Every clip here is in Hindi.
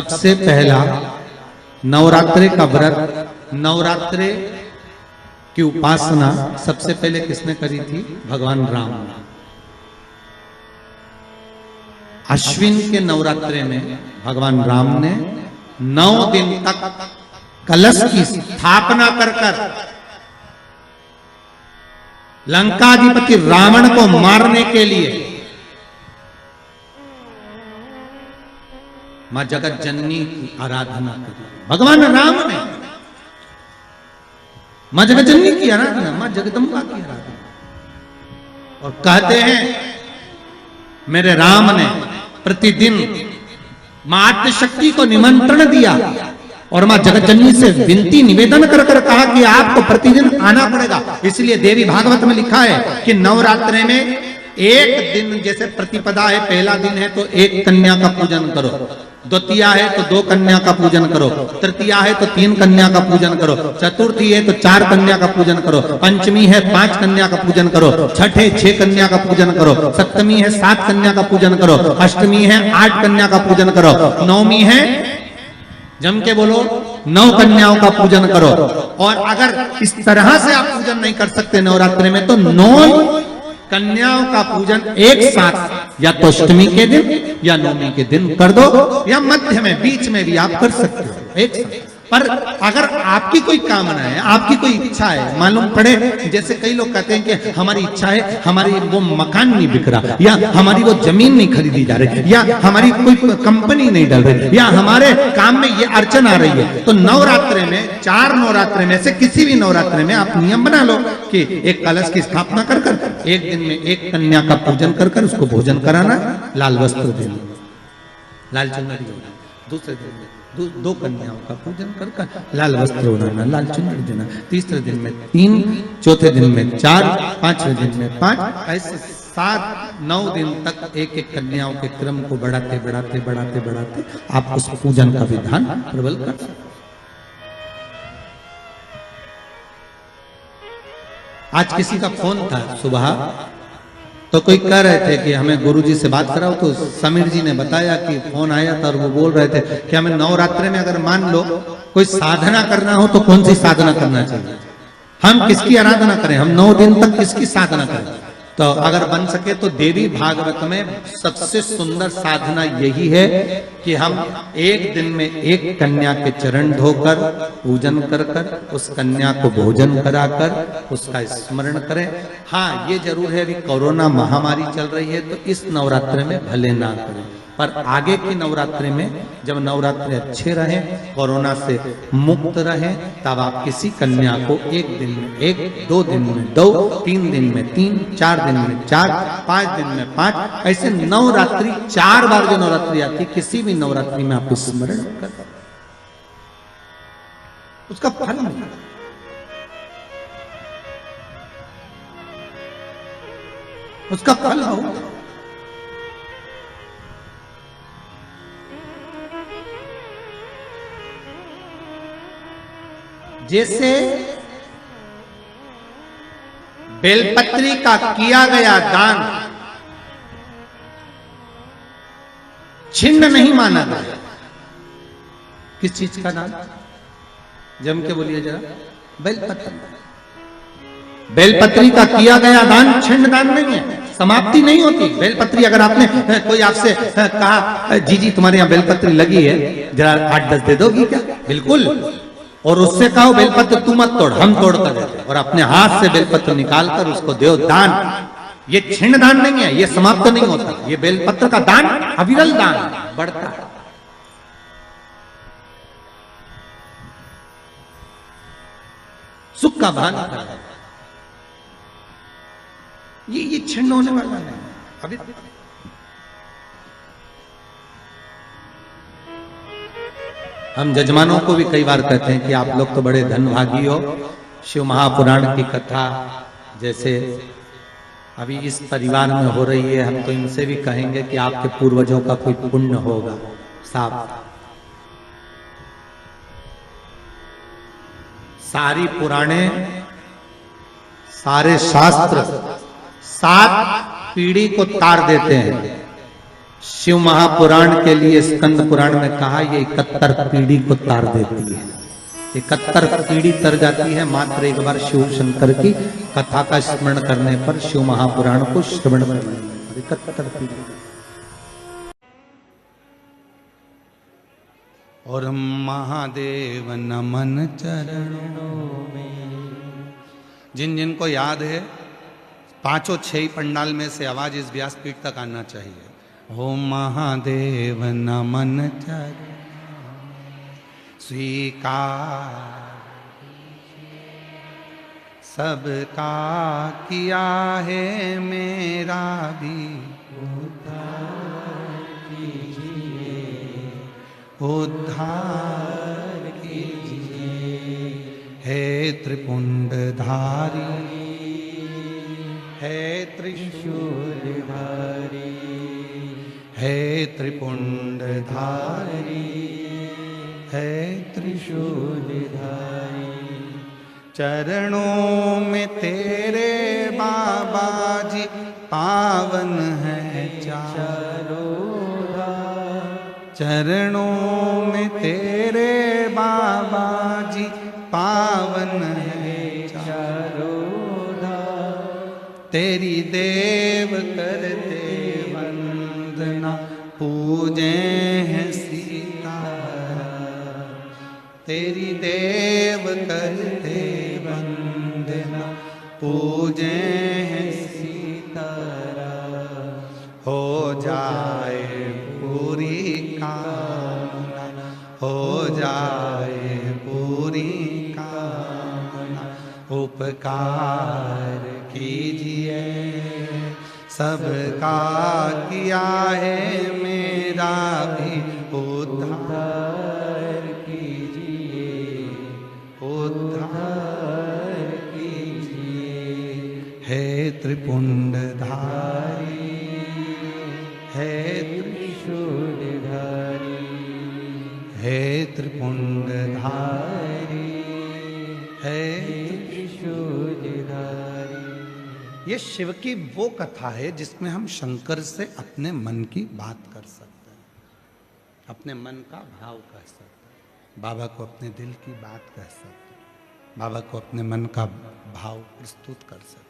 सबसे पहला नवरात्रे का व्रत, नवरात्रे की उपासना सबसे पहले किसने करी थी? भगवान राम ने। अश्विन के नवरात्रे में भगवान राम ने 9 दिन तक कलश की स्थापना कर लंकाधिपति रावण को मारने के लिए मां जगत जननी की आराधना की। भगवान राम ने मां जगत जननी की आराधना, मां जगदम्बा की आराधना। और कहते हैं मेरे राम ने प्रतिदिन मां आद्यशक्ति को निमंत्रण दिया और मां जगत जननी से विनती निवेदन कर कहा कि आपको प्रतिदिन आना पड़ेगा। इसलिए देवी भागवत में लिखा है कि नवरात्रे में एक दिन, जैसे प्रतिपदा है, पहला दिन है तो एक कन्या का पूजन करो, द्वितीया है तो 2 कन्या का पूजन करो, तृतीया है तो 3 कन्या का पूजन करो, चतुर्थी है तो 4 कन्या का पूजन करो, पंचमी है 5 कन्या का पूजन करो, छठ है 6 कन्या का पूजन करो, सप्तमी है 7 कन्या का पूजन करो, अष्टमी है 8 कन्या का पूजन करो, नवमी है, जम के बोलो, 9 कन्याओं का पूजन करो। और अगर इस तरह से आप पूजन नहीं कर सकते नवरात्रि में तो 9 कन्याओं का पूजन एक साथ या तो अष्टमी के दिन या नवमी के दिन कर दो, या मध्य में बीच में भी आप कर सकते हो एक साथ। पर अगर आपकी कोई कामना है, आपकी कोई इच्छा है, मालूम पड़े, जैसे कई लोग कहते हैं कि हमारी इच्छा है, हमारी वो मकान नहीं बिक रहा, या हमारी वो जमीन नहीं खरीदी जा रही, या हमारी कोई कंपनी नहीं डल रही, या हमारे काम में ये अड़चन आ रही है, तो नवरात्रे में 4 नवरात्रे में से किसी भी नवरात्रे में आप नियम बना लो कि एक कलश की स्थापना कर एक दिन में एक कन्या का पूजन कर उसको भोजन कराना, लाल वस्त्र देना, लाल चुनरी देना, दूसरे दिन में 2 कन्याओं का पूजन कर लाल वस्त्र ओढ़ाना, लाल चुनरी देना, तीसरे दिन में 3, चौथे दिन में 4, 5वें दिन में 5, ऐसे 7-9 दिन तक एक एक कन्याओं के क्रम को बढ़ाते आप उस पूजन का विधान प्रबल कर सकते। आज किसी का फोन था सुबह, तो कोई कह रहे थे कि हमें गुरुजी से बात कराओ, तो समीर जी ने बताया कि फोन आया था और वो बोल रहे थे कि हमें नवरात्रि में अगर मान लो कोई साधना करना हो तो कौन सी साधना करना चाहिए, हम किसकी आराधना करें, हम 9 दिन तक किसकी साधना करें। तो अगर बन सके तो देवी भागवत में सबसे सुंदर साधना यही है कि हम एक दिन में एक कन्या के चरण धोकर पूजन कर उस कन्या को भोजन कराकर उसका स्मरण करें। हाँ, ये जरूर है, अभी कोरोना महामारी चल रही है तो इस नवरात्रि में भले ना करें, पर आगे की नवरात्रि में जब नवरात्रि अच्छे रहें, कोरोना से मुक्त रहें, तब आप किसी कन्या को एक दिन में 1, 2 दिन में 2, 3 दिन में 3, 4 दिन में 4, 5 दिन में 5, ऐसे नवरात्रि 4 बार जो नवरात्रि आती, किसी भी नवरात्रि में आप स्मरण कर उसका फल मिलेगा। उसका फल होगा। जैसे बेलपत्री का किया गया दान छिन्न नहीं माना गया। किस चीज का दान? जम के बोलिए जरा। बेलपत्री। बेलपत्री का किया गया दान छिन्न दान नहीं है, समाप्ति नहीं होती। बेलपत्री अगर आपने कोई आपसे कहा जी तुम्हारे यहाँ बेलपत्री लगी है, जरा 8-10 दे दोगी क्या? बिल्कुल। और उससे कहो बेलपत्र तू मत तोड़, हम तोड़ कर देते, और अपने हाथ से बेलपत्र निकाल कर उसको दो दान। ये छिन्न दान नहीं है, ये समाप्त नहीं होता। ये बेलपत्र का दान अविरल दान बढ़ता है। सुख का भान करता है। ये छिन्न होने वाला नहीं अभी। हम जजमानों को भी कई बार कहते हैं कि आप लोग तो बड़े धनभागी हो। शिव महापुराण की कथा जैसे अभी इस परिवार में हो रही है, हम तो इनसे भी कहेंगे कि आपके पूर्वजों का कोई पुण्य होगा। साफ सारी पुराणे, सारे शास्त्र 7 पीढ़ी को तार देते हैं। शिव महापुराण के लिए स्कंद पुराण में कहा ये 71 पीढ़ी को तार देती है। 71 पीढ़ी तर जाती है मात्र एक बार शिव शंकर की कथा का स्मरण करने पर, शिव महापुराण को श्रवण करने पर 71 पीढ़ी। और महादेव नमन चरणों में। जिन जिनको याद है, पांचों छह पंडाल में से आवाज इस व्यासपीठ तक आना चाहिए। ओ महादेव नमन चरण स्वीकार सबका किया है मेरा भी उद्धार कीजिए हे त्रिपुंडधारी हे त्रिशूलधारी हे त्रिपुंडधारी है त्रिशूलधारी। चरणों में तेरे बाबा जी पावन है चारों धाम। चरणों में तेरे बाबा जी पावन है चारों धाम। तेरी देव करते वंदना पूजे हैं सीता। तेरी देव करते वंदना पूजे हैं सीताराम। हो जाए पूरी कामना, हो जाए पूरी कामना। उपकार कीजिए सबका किया है मेरा भी उद्धार कीजिए, उद्धार कीजिए हे त्रिपुंडधारी हे त्रिशूलधारी हे त्रिपुंडधारी हे त्रिशूलधारी। ये शिव की वो कथा है जिसमें हम शंकर से अपने मन की बात कर सकते हैं, अपने मन का भाव कह सकते हैं, बाबा को अपने दिल की बात कह सकते हैं, बाबा को अपने मन का भाव प्रस्तुत कर सकते हैं।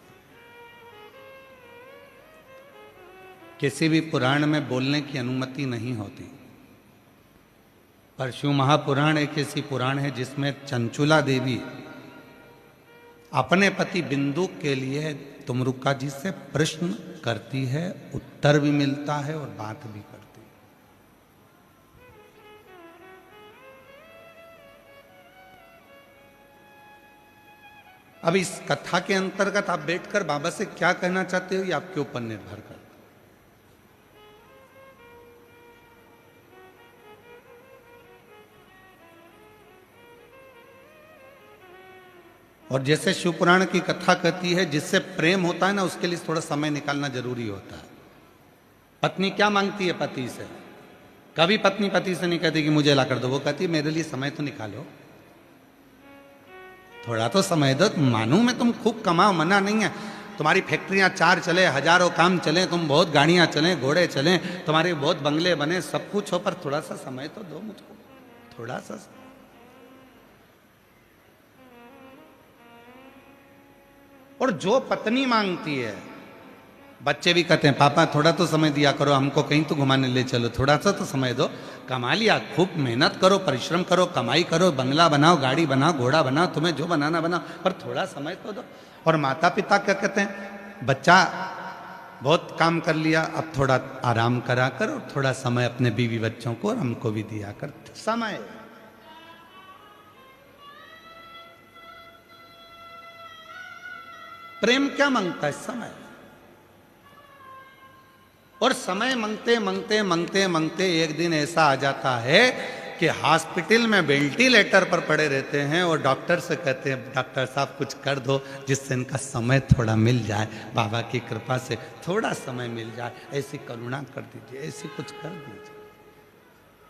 किसी भी पुराण में बोलने की अनुमति नहीं होती, पर शिव महापुराण एक ऐसी पुराण है जिसमें चंचुला देवी अपने पति बिंदु के लिए तुमरुका जी से प्रश्न करती है, उत्तर भी मिलता है और बात भी करती है। अब इस कथा के अंतर्गत आप बैठकर बाबा से क्या कहना चाहते हो ये आपके ऊपर निर्भर करता है। और जैसे शिवपुराण की कथा कहती है, जिससे प्रेम होता है ना उसके लिए थोड़ा समय निकालना जरूरी होता है। पत्नी क्या मांगती है पति से? कभी पत्नी पति से नहीं कहती कि मुझे ला कर दो, वो कहती है मेरे लिए समय तो निकालो, थोड़ा तो समय दो। मानू मैं तुम खूब कमाओ, मना नहीं है, तुम्हारी फैक्ट्रियां 4 चले, हजारों काम चले, तुम बहुत गाड़ियां चले, घोड़े चले, तुम्हारे बहुत बंगले बने, सब कुछ हो, पर थोड़ा सा समय तो दो मुझको, थोड़ा सा। और जो पत्नी मांगती है, बच्चे भी कहते हैं पापा थोड़ा तो समय दिया करो, हमको कहीं तो घुमाने ले चलो, थोड़ा सा तो समय दो। कमा लिया, खूब मेहनत करो, परिश्रम करो, कमाई करो, बंगला बनाओ, गाड़ी बनाओ, घोड़ा बनाओ, तुम्हें जो बनाना बनाओ, पर थोड़ा समय तो दो। और माता पिता क्या कहते हैं, बच्चा बहुत काम कर लिया, अब थोड़ा आराम करा कर और थोड़ा समय अपने बीवी बच्चों को और हमको भी दिया कर। समय प्रेम क्या मांगता है? समय। और समय मांगते मांगते मांगते मांगते एक दिन ऐसा आ जाता है कि हॉस्पिटल में वेंटिलेटर पर पड़े रहते हैं और डॉक्टर से कहते हैं डॉक्टर साहब कुछ कर दो जिससे इनका समय थोड़ा मिल जाए, बाबा की कृपा से थोड़ा समय मिल जाए, ऐसी करुणा कर दीजिए, ऐसी कुछ कर दीजिए।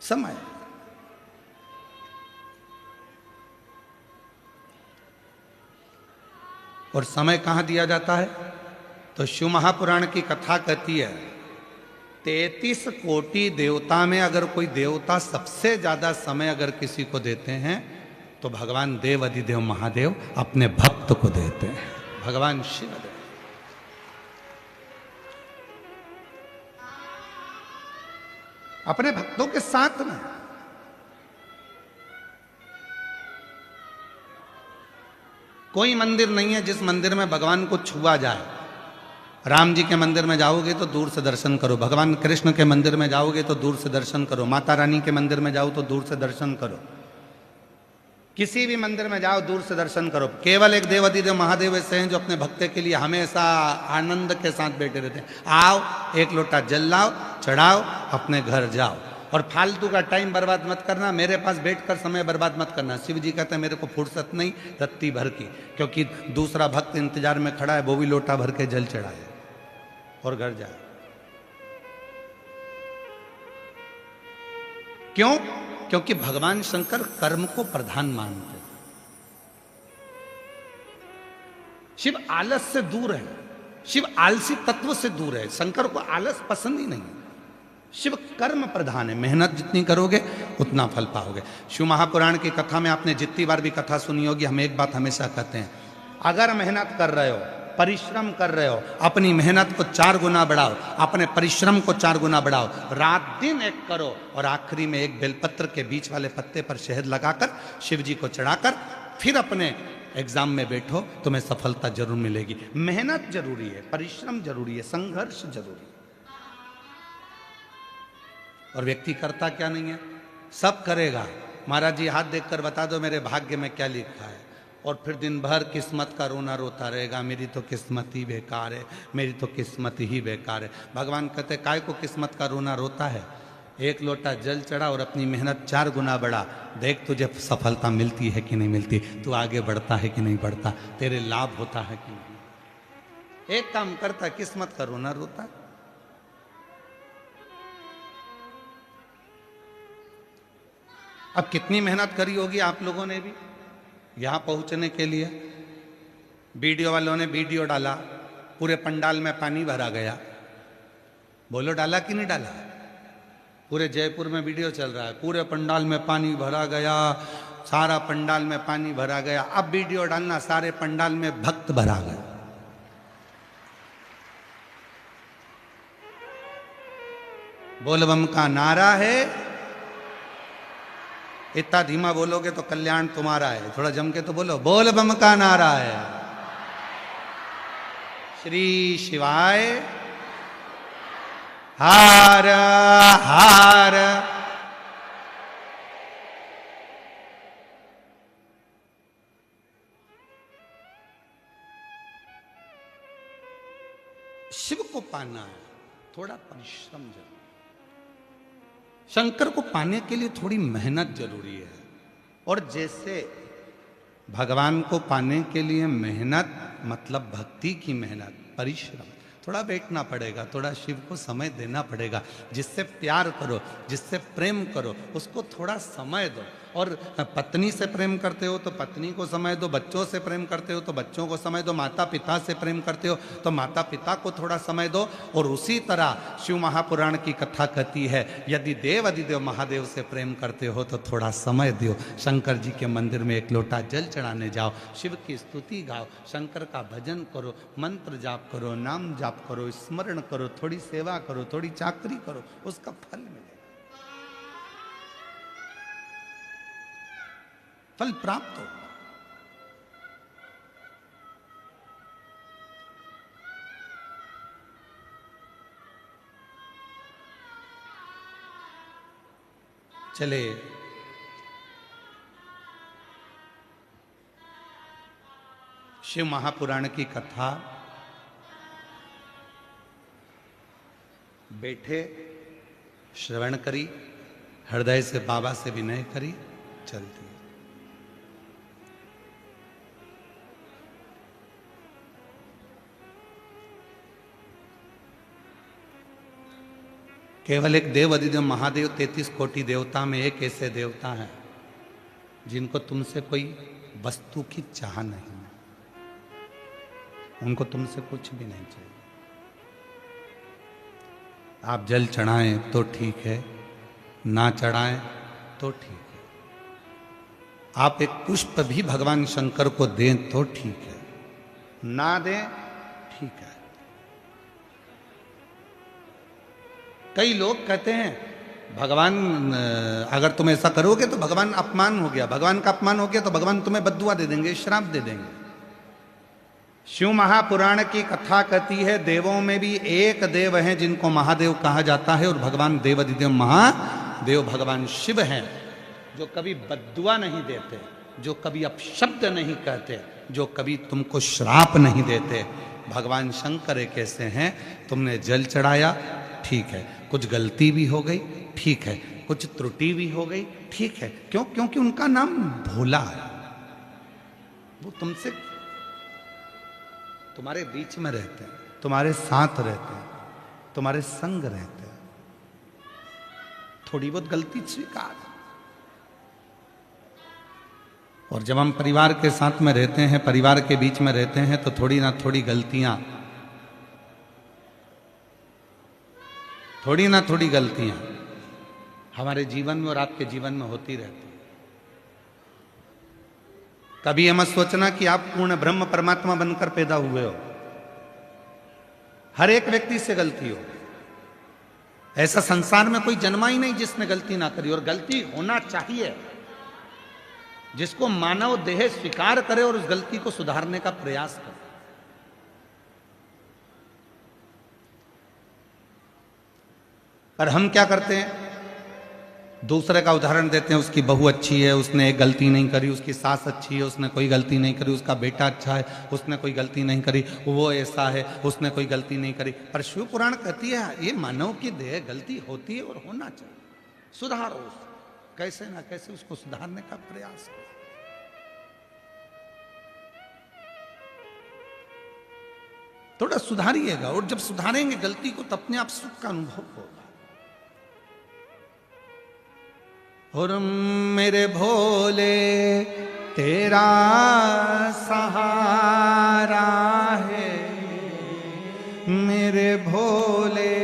समय। और समय कहाँ दिया जाता है? तो शिव महापुराण की कथा कहती है 33 कोटि देवता में अगर कोई देवता सबसे ज्यादा समय अगर किसी को देते हैं तो भगवान देव अधिदेव महादेव अपने भक्त को देते हैं, भगवान शिव देव। अपने भक्तों के साथ में। कोई मंदिर नहीं है जिस मंदिर में भगवान को छुआ जाए। राम जी के मंदिर में जाओगे तो दूर से दर्शन करो, भगवान कृष्ण के मंदिर में जाओगे तो दूर से दर्शन करो, माता रानी के मंदिर में जाओ तो दूर से दर्शन करो, किसी भी मंदिर में जाओ दूर से दर्शन करो। केवल एक देव अधिदेव महादेव ऐसे हैं जो अपने भक्त के लिए हमेशा आनंद के साथ बैठे रहते हैं। आओ, एक लोटा जल लाओ, चढ़ाओ, अपने घर जाओ, और फालतू का टाइम बर्बाद मत करना, मेरे पास बैठकर समय बर्बाद मत करना। शिव जी कहते हैं मेरे को फुर्सत नहीं रत्ती भर की, क्योंकि दूसरा भक्त इंतजार में खड़ा है, वो भी लोटा भर के जल चढ़ाए और घर जाए। क्यों? क्योंकि भगवान शंकर कर्म को प्रधान मानते। शिव आलस से दूर है, शिव आलसी तत्व से दूर है। शंकर को आलस पसंद ही नहीं है। शिव कर्म प्रधान है, मेहनत जितनी करोगे उतना फल पाओगे। शिव महापुराण की कथा में आपने जितनी बार भी कथा सुनी होगी, हम एक बात हमेशा कहते हैं, अगर मेहनत कर रहे हो, परिश्रम कर रहे हो, अपनी मेहनत को 4 गुना बढ़ाओ, अपने परिश्रम को 4 गुना बढ़ाओ, रात दिन एक करो, और आखिरी में एक बेलपत्र के बीच वाले पत्ते पर शहद लगाकर शिव जी को चढ़ाकर फिर अपने एग्जाम में बैठो, तुम्हें सफलता जरूर मिलेगी। मेहनत जरूरी है, परिश्रम जरूरी है, संघर्ष जरूरी है। और व्यक्ति करता क्या नहीं है, सब करेगा। महाराज जी हाथ देखकर बता दो मेरे भाग्य में क्या लिखा है, और फिर दिन भर किस्मत का रोना रोता रहेगा, मेरी तो किस्मत ही बेकार है, मेरी तो किस्मत ही बेकार है। भगवान कहते काय को किस्मत का रोना रोता है, एक लोटा जल चढ़ा और अपनी मेहनत 4 गुना बढ़ा, देख तुझे सफलता मिलती है कि नहीं मिलती, तू आगे बढ़ता है कि नहीं बढ़ता, तेरे लाभ होता है कि नहीं। एक काम करता, किस्मत का रोना रोता। अब कितनी मेहनत करी होगी आप लोगों ने भी यहां पहुंचने के लिए। वीडियो वालों ने वीडियो डाला, पूरे पंडाल में पानी भरा गया, बोलो डाला कि नहीं डाला? पूरे जयपुर में वीडियो चल रहा है, पूरे पंडाल में पानी भरा गया, सारा पंडाल में पानी भरा गया। अब वीडियो डालना, सारे पंडाल में भक्त भरा गया। बोलबम का नारा है, इतना धीमा बोलोगे तो कल्याण तुम्हारा है, थोड़ा जम के तो बोलो, बोल बम का नारा है। श्री शिवाय हार हार। शिव को पाना है, थोड़ा परिश्रम जरूरी। शंकर को पाने के लिए थोड़ी मेहनत जरूरी है। और जैसे भगवान को पाने के लिए मेहनत मतलब भक्ति की मेहनत, परिश्रम, थोड़ा बैठना पड़ेगा, थोड़ा शिव को समय देना पड़ेगा। जिससे प्यार करो, जिससे प्रेम करो, उसको थोड़ा समय दो। और पत्नी से प्रेम करते हो तो पत्नी को समय दो, बच्चों से प्रेम करते हो तो बच्चों को समय दो, माता पिता से प्रेम करते हो तो माता पिता को थोड़ा समय दो। और उसी तरह शिव महापुराण की कथा कहती है, यदि देव अधिदेव महादेव से प्रेम करते हो तो थोड़ा समय दो। शंकर जी के मंदिर में एक लोटा जल चढ़ाने जाओ, शिव की स्तुति गाओ, शंकर का भजन करो, मंत्र जाप करो, नाम जाप करो, स्मरण करो, थोड़ी सेवा करो, थोड़ी चाकरी करो, उसका फल मिलेगा, फल प्राप्त हो। चले शिव महापुराण की कथा बैठे श्रवण करी, हृदय से बाबा से विनय करी, चलती। केवल एक देव अधिदेव महादेव 33 कोटि देवता में एक ऐसे देवता हैं जिनको तुमसे कोई वस्तु की चाह नहीं है, उनको तुमसे कुछ भी नहीं चाहिए। आप जल चढ़ाएं तो ठीक है, ना चढ़ाएं तो ठीक है। आप एक पुष्प भी भगवान शंकर को दें तो ठीक है, ना दें ठीक है। कई लोग कहते हैं भगवान अगर तुम ऐसा करोगे तो भगवान अपमान हो गया, भगवान का अपमान हो गया तो भगवान तुम्हें बद्दुआ दे देंगे, श्राप दे देंगे। शिव महापुराण की कथा कहती है देवों में भी एक देव हैं जिनको महादेव कहा जाता है, और भगवान देवाधिदेव महादेव भगवान शिव हैं, जो कभी बद्दुआ नहीं देते, जो कभी अपशब्द नहीं कहते, जो कभी तुमको श्राप नहीं देते। भगवान शंकर एक ऐसे हैं, तुमने जल चढ़ाया ठीक है, कुछ गलती भी हो गई ठीक है, कुछ त्रुटि भी हो गई ठीक है। क्यों? क्योंकि उनका नाम भोला है, वो तुमसे तुम्हारे बीच में रहते हैं, तुम्हारे साथ रहते हैं, तुम्हारे संग रहते हैं। थोड़ी बहुत गलती स्वीकार। और जब हम परिवार के साथ में रहते हैं, परिवार के बीच में रहते हैं, तो थोड़ी ना थोड़ी गलतियां हमारे जीवन में और आपके जीवन में होती रहती है। कभी मत सोचना कि आप पूर्ण ब्रह्म परमात्मा बनकर पैदा हुए हो। हर एक व्यक्ति से गलती हो। ऐसा संसार में कोई जन्मा ही नहीं जिसने गलती ना करी, और गलती होना चाहिए। जिसको मानव देह स्वीकार करे और उस गलती को सुधारने का प्रयास करे। पर हम क्या करते हैं, दूसरे का उदाहरण देते हैं, उसकी बहू अच्छी है, उसने एक गलती नहीं करी, उसकी सास अच्छी है, उसने कोई गलती नहीं करी, उसका बेटा अच्छा है, उसने कोई गलती नहीं करी, वो ऐसा है, उसने कोई गलती नहीं करी। पर शिव पुराण कहती है ये मानव की देह गलती होती है और होना चाहिए, सुधारो उसको, कैसे ना कैसे उसको सुधारने का प्रयास करो। थोड़ा सुधारिएगा, और जब सुधारेंगे गलती को तो अपने आप सुख का अनुभव होगा। और मेरे भोले तेरा सहारा है, मेरे भोले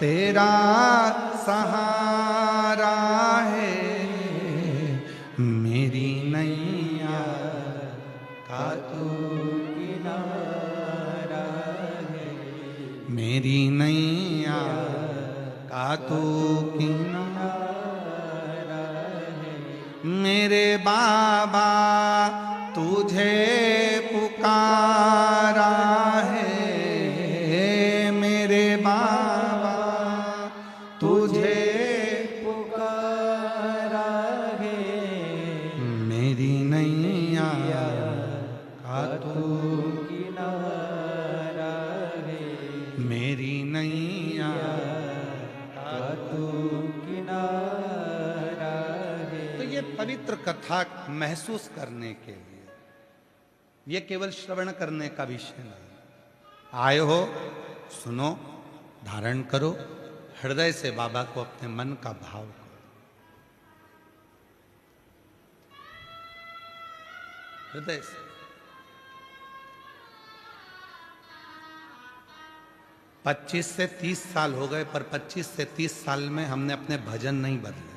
तेरा सहारा है, मेरी नैया का तू किनारा है, मेरी नैया का तू किनारा, मेरे बाबा तुझे पुकारा है, मेरे बाबा तुझे पुकारा है, मेरी नैया का तू किनारा है, मेरी नैया का तू किनारा। ये पवित्र कथा महसूस करने के लिए, ये केवल श्रवण करने का विषय नहीं। आए हो, सुनो, धारण करो, हृदय से बाबा को अपने मन का भाव करो। हृदय से। पच्चीस से 30 साल हो गए, पर 25 से 30 साल में हमने अपने भजन नहीं बदले।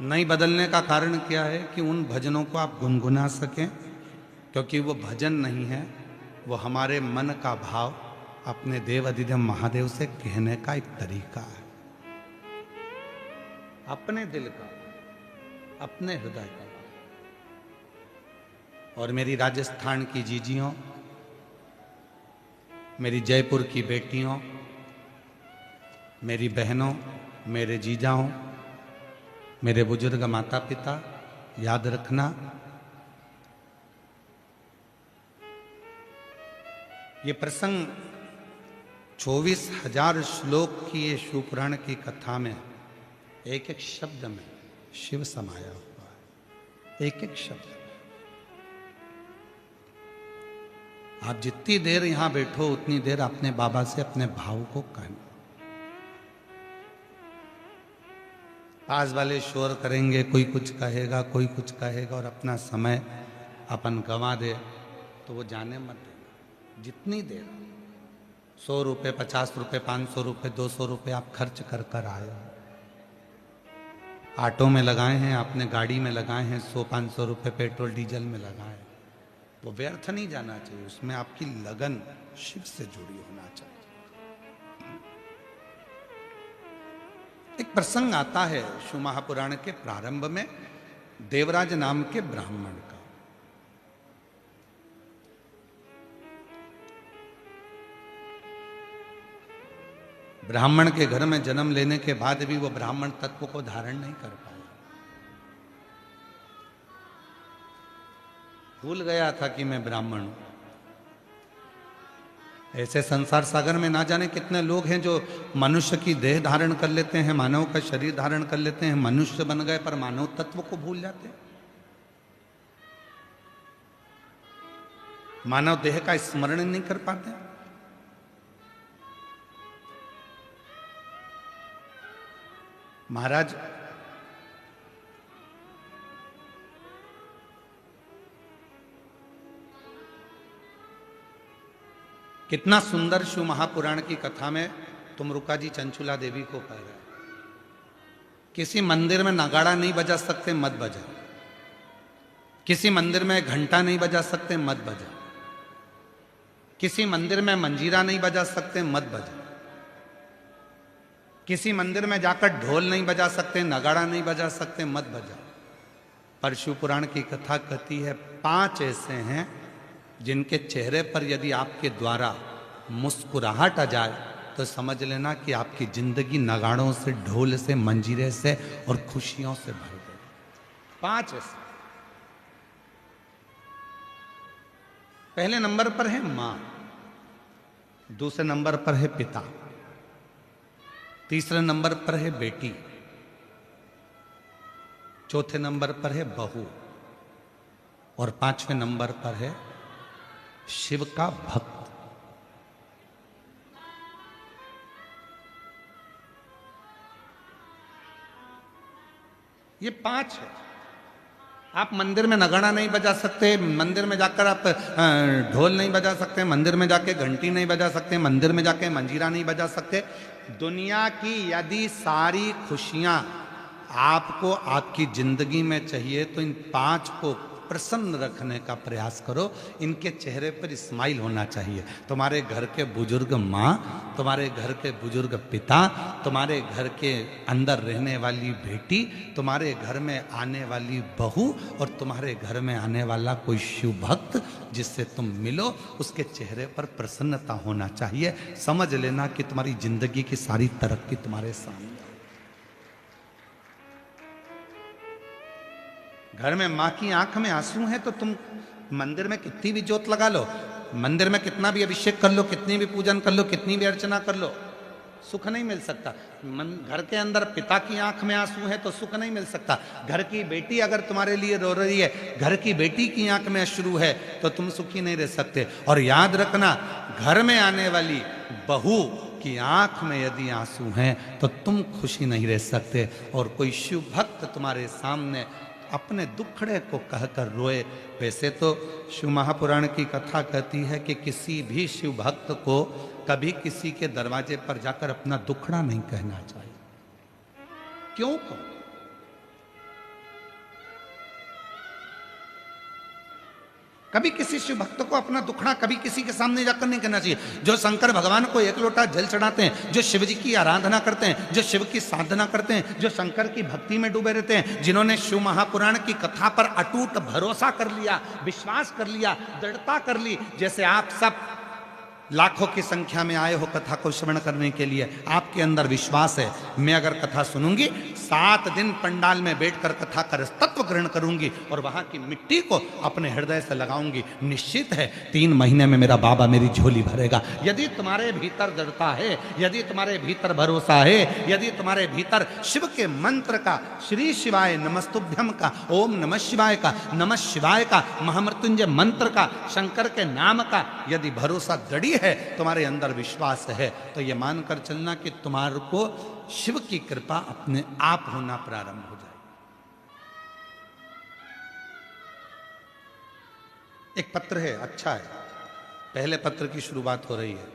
नहीं बदलने का कारण क्या है कि उन भजनों को आप गुनगुना सकें, क्योंकि वो भजन नहीं है, वो हमारे मन का भाव अपने देव अधिदेव महादेव से कहने का एक तरीका है। अपने दिल का, अपने हृदय का। और मेरी राजस्थान की जीजियों, मेरी जयपुर की बेटियों, मेरी बहनों, मेरे जीजाओं, मेरे बुजुर्ग माता पिता, याद रखना ये प्रसंग 24,000 श्लोक की ये शिव पुराण की कथा में एक एक शब्द में शिव समाया हुआ है। एक एक शब्द। आप जितनी देर यहां बैठो उतनी देर अपने बाबा से अपने भाव को कहना। पास वाले शोर करेंगे, कोई कुछ कहेगा, कोई कुछ कहेगा, और अपना समय अपन गंवा दे तो वो जाने मत देना। जितनी देर 100 रुपये, 50 रुपये, 500 रुपये, 200 रुपये आप खर्च कर कर आए हो। ऑटो में लगाए हैं आपने, गाड़ी में लगाए हैं, 100-500 रुपये पेट्रोल डीजल में लगाए, वो व्यर्थ नहीं जाना चाहिए। उसमें आपकी लगन शिव से जुड़ी होना चाहिए। एक प्रसंग आता है शिव महापुराण के प्रारंभ में, देवराज नाम के ब्राह्मण का। ब्राह्मण के घर में जन्म लेने के बाद भी वो ब्राह्मण तत्व को धारण नहीं कर पाया। भूल गया था कि मैं ब्राह्मण हूं। ऐसे संसार सागर में ना जाने कितने लोग हैं जो मनुष्य की देह धारण कर लेते हैं, मानव का शरीर धारण कर लेते हैं, मनुष्य बन गए, पर मानव तत्व को भूल जाते हैं। मानव देह का स्मरण नहीं कर पाते। महाराज कितना सुंदर शिव महापुराण की कथा में तुमरुका जी चंचुला देवी को कह रहे, किसी मंदिर में नगाड़ा नहीं बजा सकते, मत बजा। किसी मंदिर में घंटा नहीं बजा सकते, मत बजा। किसी मंदिर में मंजीरा नहीं बजा सकते, मत बजा। किसी मंदिर में जाकर ढोल नहीं बजा सकते, नगाड़ा नहीं बजा सकते, मत बजा। पर शिव पुराण की कथा कहती है 5 ऐसे हैं जिनके चेहरे पर यदि आपके द्वारा मुस्कुराहट आ जाए तो समझ लेना कि आपकी जिंदगी नगाड़ों से, ढोल से, मंजीरे से और खुशियों से भर गई। 5 ऐसे। पहले नंबर पर है मां, दूसरे नंबर पर है पिता, तीसरे नंबर पर है बेटी, चौथे नंबर पर है बहू और 5वें नंबर पर है शिव का भक्त। ये 5 है। आप मंदिर में नगाड़ा नहीं बजा सकते, मंदिर में जाकर आप ढोल नहीं बजा सकते, मंदिर में जाके घंटी नहीं बजा सकते, मंदिर में जाके मंजीरा नहीं बजा सकते। दुनिया की यदि सारी खुशियां आपको आपकी जिंदगी में चाहिए तो इन 5 को प्रसन्न रखने का प्रयास करो। इनके चेहरे पर स्माइल होना चाहिए। तुम्हारे घर के बुजुर्ग माँ, तुम्हारे घर के बुजुर्ग पिता, तुम्हारे घर के अंदर रहने वाली बेटी, तुम्हारे घर में आने वाली बहू और तुम्हारे घर में आने वाला कोई शिव भक्त जिससे तुम मिलो, उसके चेहरे पर प्रसन्नता होना चाहिए। समझ लेना कि तुम्हारी जिंदगी की सारी तरक्की तुम्हारे सामने। घर में माँ की आंख में आंसू हैं तो तुम मंदिर में कितनी भी जोत लगा लो, मंदिर में कितना भी अभिषेक कर लो, कितनी भी पूजन कर लो, कितनी भी अर्चना कर लो, सुख नहीं मिल सकता। घर के अंदर पिता की आंख में आंसू है तो सुख नहीं मिल सकता। घर की बेटी अगर तुम्हारे लिए रो रही है, घर की बेटी की आंख में अश्रु है तो तुम सुखी नहीं रह सकते। और याद रखना, घर में आने वाली बहू की आंख में यदि आंसू हैं तो तुम खुशी नहीं रह सकते। और कोई शिव भक्त तुम्हारे सामने अपने दुखड़े को कहकर रोए। वैसे तो शिव महापुराण की कथा कहती है कि किसी भी शिव भक्त को कभी किसी के दरवाजे पर जाकर अपना दुखड़ा नहीं कहना चाहिए। क्यों कहो? कभी किसी शिव भक्त को अपना दुखड़ा कभी किसी के सामने जाकर नहीं कहना चाहिए। जो शंकर भगवान को 1 लोटा जल चढ़ाते हैं, जो शिव जी की आराधना करते हैं, जो शिव की साधना करते हैं, जो शंकर की भक्ति में डूबे रहते हैं, जिन्होंने शिव महापुराण की कथा पर अटूट भरोसा कर लिया, विश्वास कर लिया, दृढ़ता कर ली, जैसे आप सब लाखों की संख्या में आए हो कथा को श्रवण करने के लिए, आपके अंदर विश्वास है। मैं अगर कथा सुनूंगी, 7 दिन पंडाल में बैठकर कथा का रसतत्व ग्रहण करूंगी और वहां की मिट्टी को अपने हृदय से लगाऊंगी, निश्चित है 3 महीने में मेरा बाबा मेरी झोली भरेगा। यदि तुम्हारे भीतर दृढ़ता है, यदि तुम्हारे भीतर भरोसा है, यदि तुम्हारे भीतर शिव के मंत्र का, श्री शिवाय नमस्तुभ्यम का, ओम नमः शिवाय का, नमः शिवाय का, महामृत्युंजय मंत्र का, शंकर के नाम का यदि भरोसा दृढ़ है, तुम्हारे अंदर विश्वास है, तो यह मानकर चलना कि तुम्हारे को शिव की कृपा अपने आप होना प्रारंभ हो जाए। एक पत्र है, अच्छा है, पहले पत्र की शुरुआत हो रही है।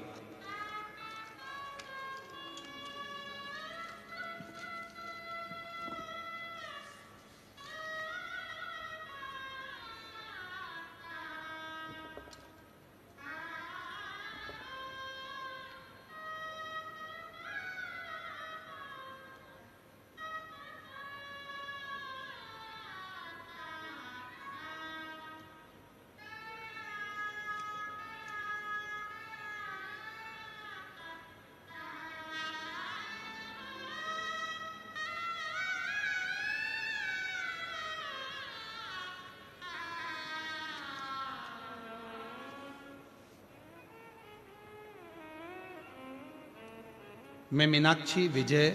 मैं मीनाक्षी विजय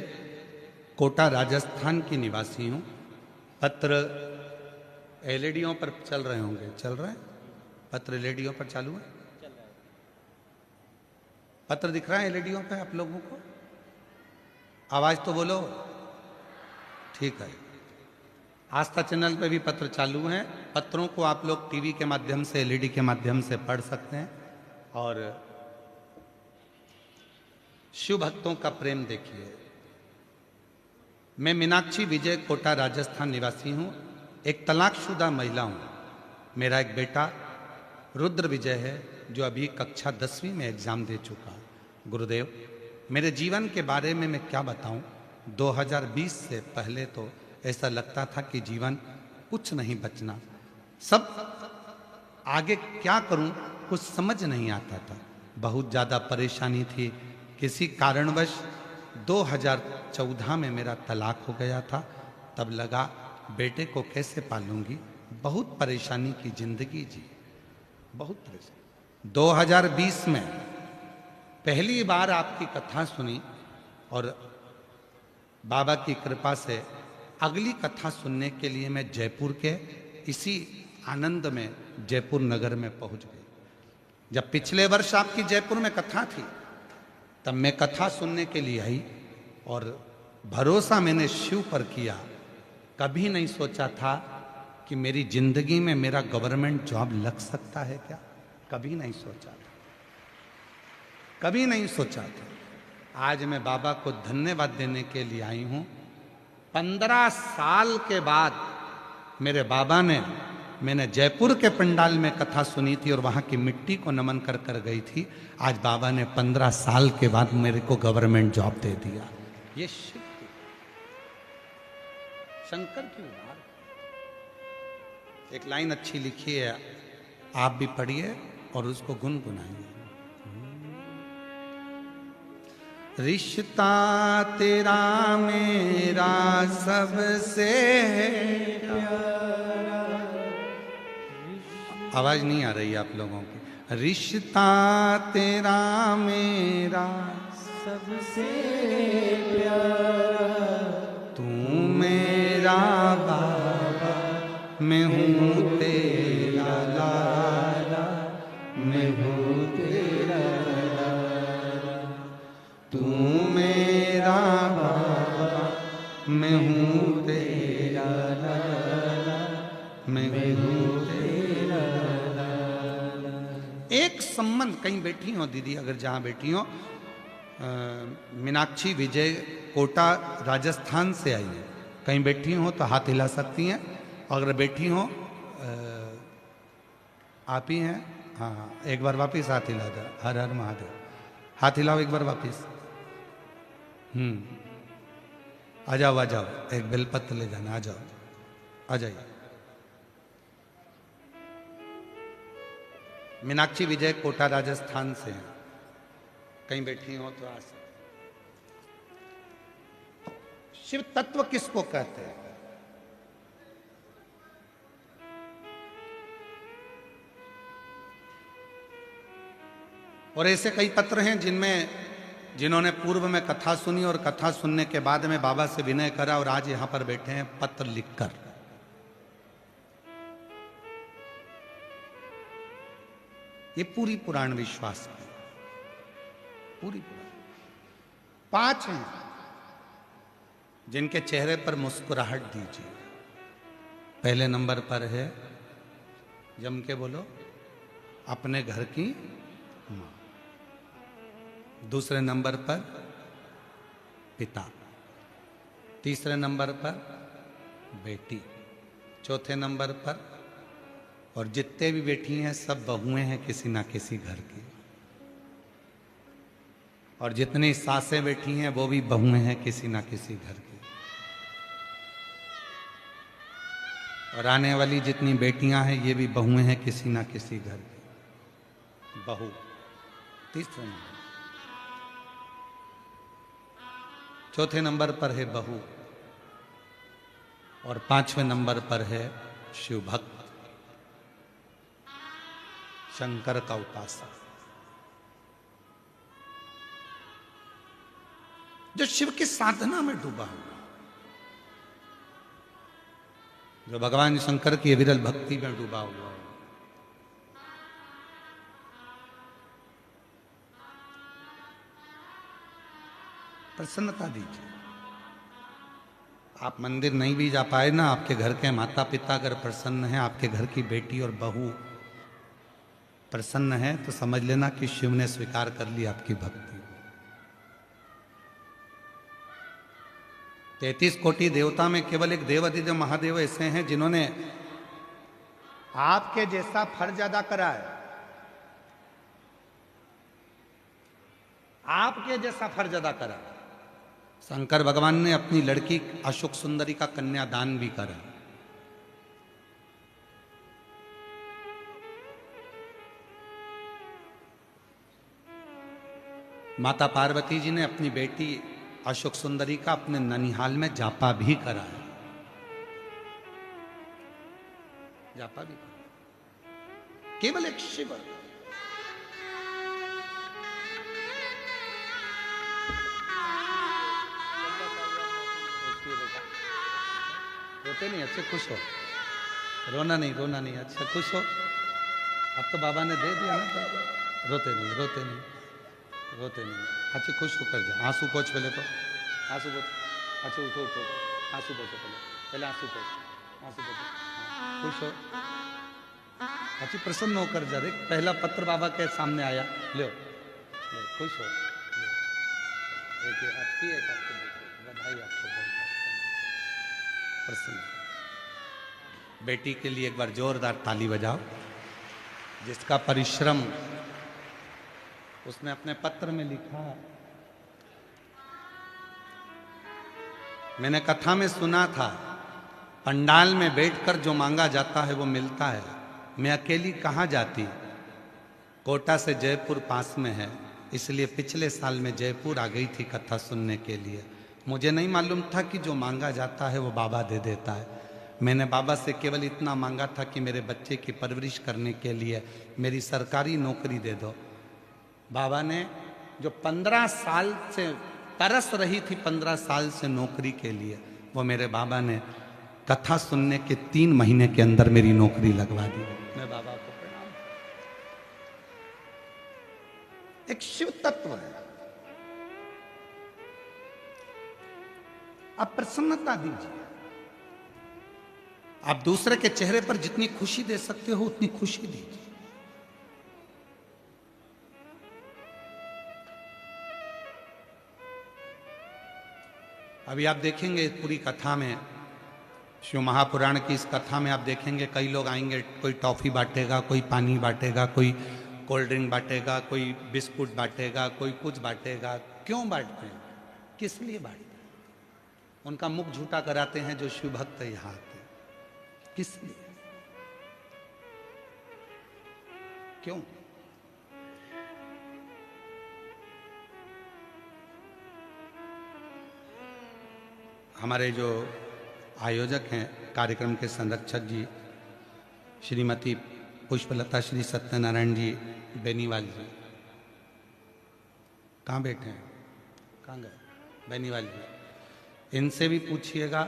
कोटा राजस्थान की निवासी हूँ। पत्र एलईडीओं पर चल रहे होंगे, चल रहे हैं पत्र एलईडीओं पर चालू है? पत्र दिख रहा है एलईडीओं पे आप लोगों को? आवाज तो बोलो, ठीक है। आस्था चैनल पे भी पत्र चालू हैं। पत्रों को आप लोग टीवी के माध्यम से, एलईडी के माध्यम से पढ़ सकते हैं और शिव भक्तों का प्रेम देखिए। मैं मीनाक्षी विजय कोटा राजस्थान निवासी हूं, एक तलाकशुदा महिला हूं। मेरा एक बेटा रुद्र विजय है जो अभी कक्षा 10वीं में एग्जाम दे चुका है। गुरुदेव, मेरे जीवन के बारे में मैं क्या बताऊं। 2020 से पहले तो ऐसा लगता था कि जीवन कुछ नहीं बचना, सब आगे क्या करूं कुछ समझ नहीं आता था। बहुत ज़्यादा परेशानी थी। किसी कारणवश 2014 में मेरा तलाक हो गया था। तब लगा बेटे को कैसे पालूंगी, बहुत परेशानी की जिंदगी जी, बहुत परेशानी। 2020 में पहली बार आपकी कथा सुनी और बाबा की कृपा से अगली कथा सुनने के लिए मैं जयपुर के इसी आनंद में जयपुर नगर में पहुंच गई। जब पिछले वर्ष आपकी जयपुर में कथा थी तब मैं कथा सुनने के लिए आई और भरोसा मैंने शिव पर किया। कभी नहीं सोचा था कि मेरी जिंदगी में मेरा गवर्नमेंट जॉब लग सकता है क्या, कभी नहीं सोचा था, कभी नहीं सोचा था। आज मैं बाबा को धन्यवाद देने के लिए आई हूं। 15 साल के बाद मेरे बाबा ने, मैंने जयपुर के पंडाल में कथा सुनी थी और वहां की मिट्टी को नमन कर कर गई थी। आज बाबा ने 15 साल के बाद मेरे को गवर्नमेंट जॉब दे दिया। ये शिव की, शंकर की उदार। एक लाइन अच्छी लिखी है, आप भी पढ़िए और उसको गुनगुनाइए। रिश्ता तेरा मेरा सबसे प्यारा। आवाज नहीं आ रही आप लोगों की। रिश्ता तेरा मेरा सबसे प्यारा, तू मेरा बाबा, मैं हूँ तेरा लाला, मैं हूँ तेरा लाला। तू मेरा बाबा, मैं हूँ तेरा लाला, मैं हूँ तेरा लाला। एक संबंध, कहीं बैठी हो दीदी, अगर जहाँ बैठी हो, मीनाक्षी विजय कोटा राजस्थान से आई है, कहीं बैठी हो तो हाथ हिला सकती हैं। अगर बैठी हो, आप ही हैं? हाँ, एक बार वापिस हाथ हिला दो। हर हर महादेव। हाथ हिलाओ एक बार वापिस। आ जाओ आ जाओ, एक बेलपत्र ले जाना, आ जाओ, आ जाइए। मीनाक्षी विजय कोटा राजस्थान से हैं, कहीं बैठी हो तो आ सकते। शिव तत्व किसको कहते हैं? और ऐसे कई पत्र हैं जिन्होंने पूर्व में कथा सुनी और कथा सुनने के बाद में बाबा से विनय करा और आज यहां पर बैठे हैं पत्र लिखकर। ये पूरी पुराण विश्वास है, पूरी पुराण। 5 हैं जिनके चेहरे पर मुस्कुराहट दीजिए। पहले नंबर पर है, जम के बोलो, अपने घर की मां। दूसरे नंबर पर पिता। तीसरे नंबर पर बेटी। चौथे नंबर पर, और जितने भी बेटी हैं सब बहुएं हैं किसी ना किसी घर की, और जितनी सासें बैठी हैं वो भी बहुएं हैं किसी ना किसी घर की, और आने वाली जितनी बेटियां हैं ये भी बहुएं हैं किसी ना किसी घर की। बहू तीसरे नंबर। चौथे नंबर पर है बहू और 5वें नंबर पर है शिव भक्त, शंकर का उपासक। जो शिव की साधना में डूबा हुआ, जो भगवान शंकर की विरल भक्ति में डूबा हुआ, प्रसन्नता दीजिए। आप मंदिर नहीं भी जा पाए ना, आपके घर के माता पिता अगर प्रसन्न हैं, आपके घर की बेटी और बहू प्रसन्न है, तो समझ लेना कि शिव ने स्वीकार कर ली आपकी भक्ति। 33 कोटि देवता में केवल एक देव अधिदेव महादेव ऐसे हैं जिन्होंने आपके जैसा फर्ज अदा करा है, आपके जैसा फर्ज अदा करा। शंकर भगवान ने अपनी लड़की अशोक सुंदरी का कन्यादान भी करा। माता पार्वती जी ने अपनी बेटी अशोक सुंदरी का अपने ननिहाल में जापा भी कराया, जापा भी कराया। केवल एक शिव। रोते नहीं, अच्छे खुश हो, रोना नहीं, रोना नहीं, अच्छा खुश हो। अब तो बाबा ने दे दिया ना, रोते नहीं, रोते नहीं, रोते नहीं, अच्छे खुश होकर जा। आंसू पोछ पहले तो, आंसू पोछ, अच्छा उठो उठो, आंसू पोछो पहले, पहले आंसू पोछ, आंसू पोछो, खुश हो, अच्छी प्रसन्न होकर जा। देख पहला पत्र बाबा के सामने आया, लो खुश हो, एक आपकी एक आपको बधाई, आपको प्रसन्न। बेटी के लिए एक बार जोरदार ताली बजाओ, जिसका परिश्रम उसने अपने पत्र में लिखा। मैंने कथा में सुना था, पंडाल में बैठकर जो मांगा जाता है वो मिलता है। मैं अकेली कहाँ जाती, कोटा से जयपुर पास में है, इसलिए पिछले साल में जयपुर आ गई थी कथा सुनने के लिए। मुझे नहीं मालूम था कि जो मांगा जाता है वो बाबा दे देता है। मैंने बाबा से केवल इतना मांगा था कि मेरे बच्चे की परवरिश करने के लिए मेरी सरकारी नौकरी दे दो। बाबा ने जो 15 साल से तरस रही थी, 15 साल से नौकरी के लिए, वो मेरे बाबा ने कथा सुनने के 3 महीने के अंदर मेरी नौकरी लगवा दी। मैं बाबा को प्रणाम। एक शिव तत्व है। आप प्रसन्नता दीजिए। आप दूसरे के चेहरे पर जितनी खुशी दे सकते हो उतनी खुशी दीजिए। अभी आप देखेंगे पूरी कथा में, शिव महापुराण की इस कथा में आप देखेंगे कई लोग आएंगे, कोई टॉफी बांटेगा, कोई पानी बांटेगा, कोई कोल्ड ड्रिंक बांटेगा, कोई बिस्कुट बांटेगा, कोई कुछ बांटेगा। क्यों बांटते हैं, किस लिए बांटते हैं? उनका मुख झूठा कराते हैं जो शिव भक्त यहाँ आते हैं। किस लिए, क्यों? हमारे जो आयोजक हैं, कार्यक्रम के संरक्षक जी श्रीमती पुष्पलता श्री सत्यनारायण जी बेनीवाल जी, कहाँ बैठे हैं, कहाँ गए? बेनीवाल जी, इनसे भी पूछिएगा